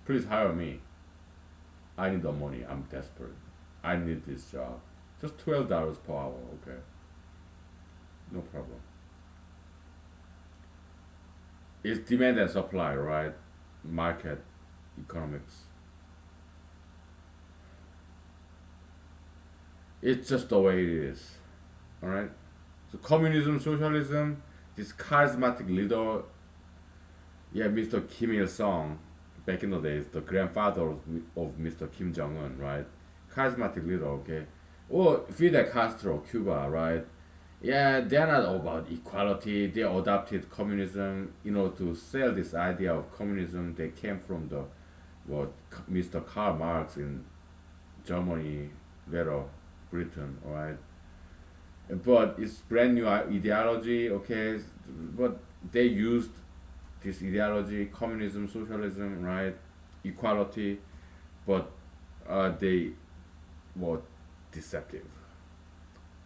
Please hire me. I need the money. I'm desperate. I need this job. Just $12 per hour, okay? No problem. It's demand and supply, right? Market economics. It's just the way it is. Alright? So communism, socialism, this charismatic leader, yeah, Mr. Kim Il Sung, back in the days, the grandfather of Mr. Kim Jong Un, right? Charismatic leader, okay? Or Fidel Castro, Cuba, right? Yeah, they're not about equality. They adopted communism, to sell this idea of communism. They came from the what Mr. Karl Marx in Germany, later Britain, alright. But it's brand new ideology, okay. But they used this ideology, communism, socialism, right, equality, but they were deceptive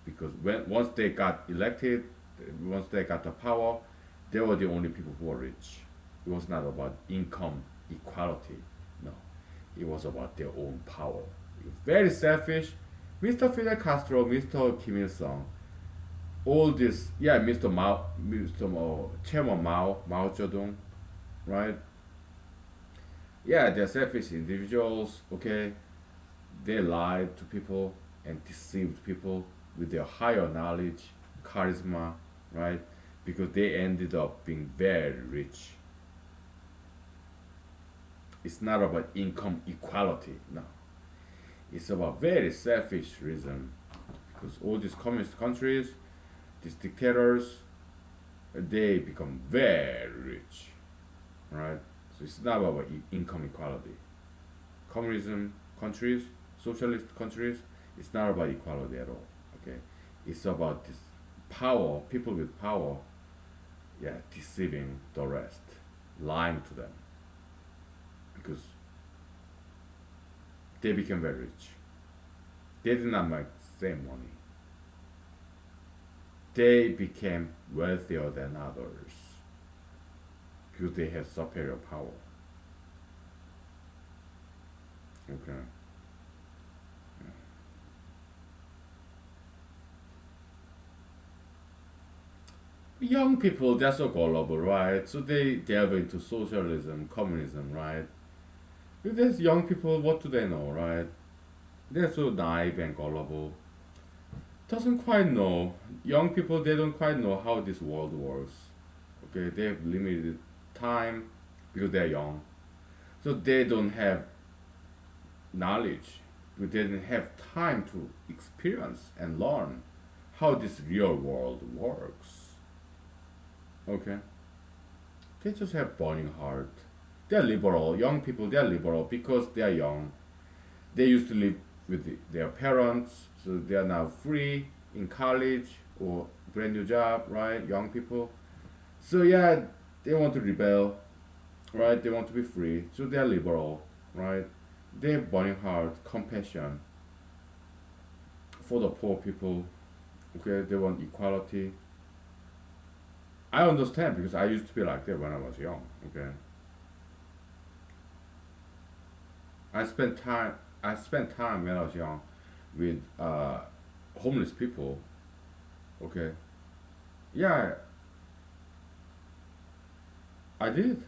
because once they got elected, once they got the power, they were the only people who were rich. It was not about income equality. No, it was about their own power. Very selfish. Mr. Fidel Castro, Mr. Kim Il Sung, all this, yeah, Mr. Mao, Mr. Mao, Chairman Mao Zedong, right? Yeah, they're selfish individuals. Okay, they lied to people and deceived people with their higher knowledge, charisma, right? Because they ended up being very rich. It's not about income equality, no. It's about very selfish reason. Because all these communist countries, these dictators, they become very rich, right? So it's not about income equality. Communism countries, socialist countries, It's not about equality at all. Okay, it's about this power. People with power, yeah, deceiving the rest, lying to them because they became very rich. They did not make the same money. They became wealthier than others because they had superior power. Okay. Young people, they're so gullible, right? So they delve into socialism, communism, right? But there's young people, what do they know, right? They're so naive and gullible. Doesn't quite know. Young people, they don't quite know how this world works. Okay, they have limited time because they're young. So they don't have knowledge. They didn't have time to experience and learn how this real world works. Okay? They just have burning heart. They're liberal. Young people, they're liberal because they're young. They used to live with their parents, so they are now free in college or brand new job, right? Young people. So yeah, they want to rebel, right? They want to be free. So they're liberal, right? They have burning heart, compassion for the poor people. Okay, they want equality. I understand because I used to be like that when I was young. Okay, I spent time. I spent time when I was young with homeless people. Okay, yeah, I did.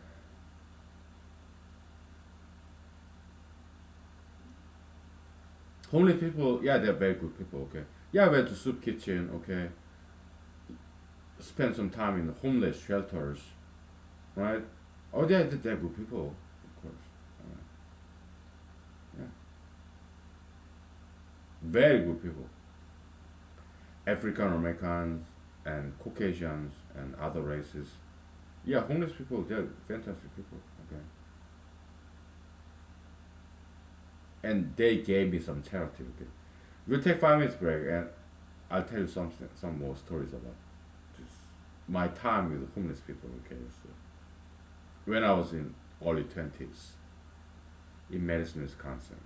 Homeless people, yeah, they're very good people. Okay, yeah, I went to soup kitchen. Okay, spent some time in homeless shelters. Right? Oh, they're good people, of course. Uh, yeah, very good people. African Americans and Caucasians and other races. Yeah, homeless people, they're fantastic people. Okay, and they gave me some charity. Okay, we'll take 5 minutes break, and I'll tell you some more stories about this, my time with homeless people. Okay, so when I was in early 20s in Madison, Wisconsin,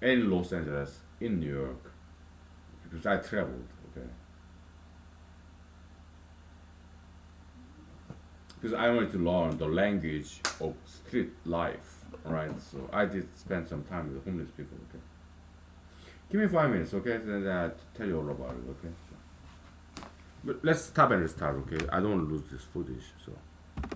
in Los Angeles, in New York, because I traveled. Okay, because I wanted to learn the language of street life, right? So I did spend some time with homeless people. Okay, give me 5 minutes, okay? Then I'll tell you all about it. Okay, so, but let's stop and restart. Okay, I don't want to lose this footage. So.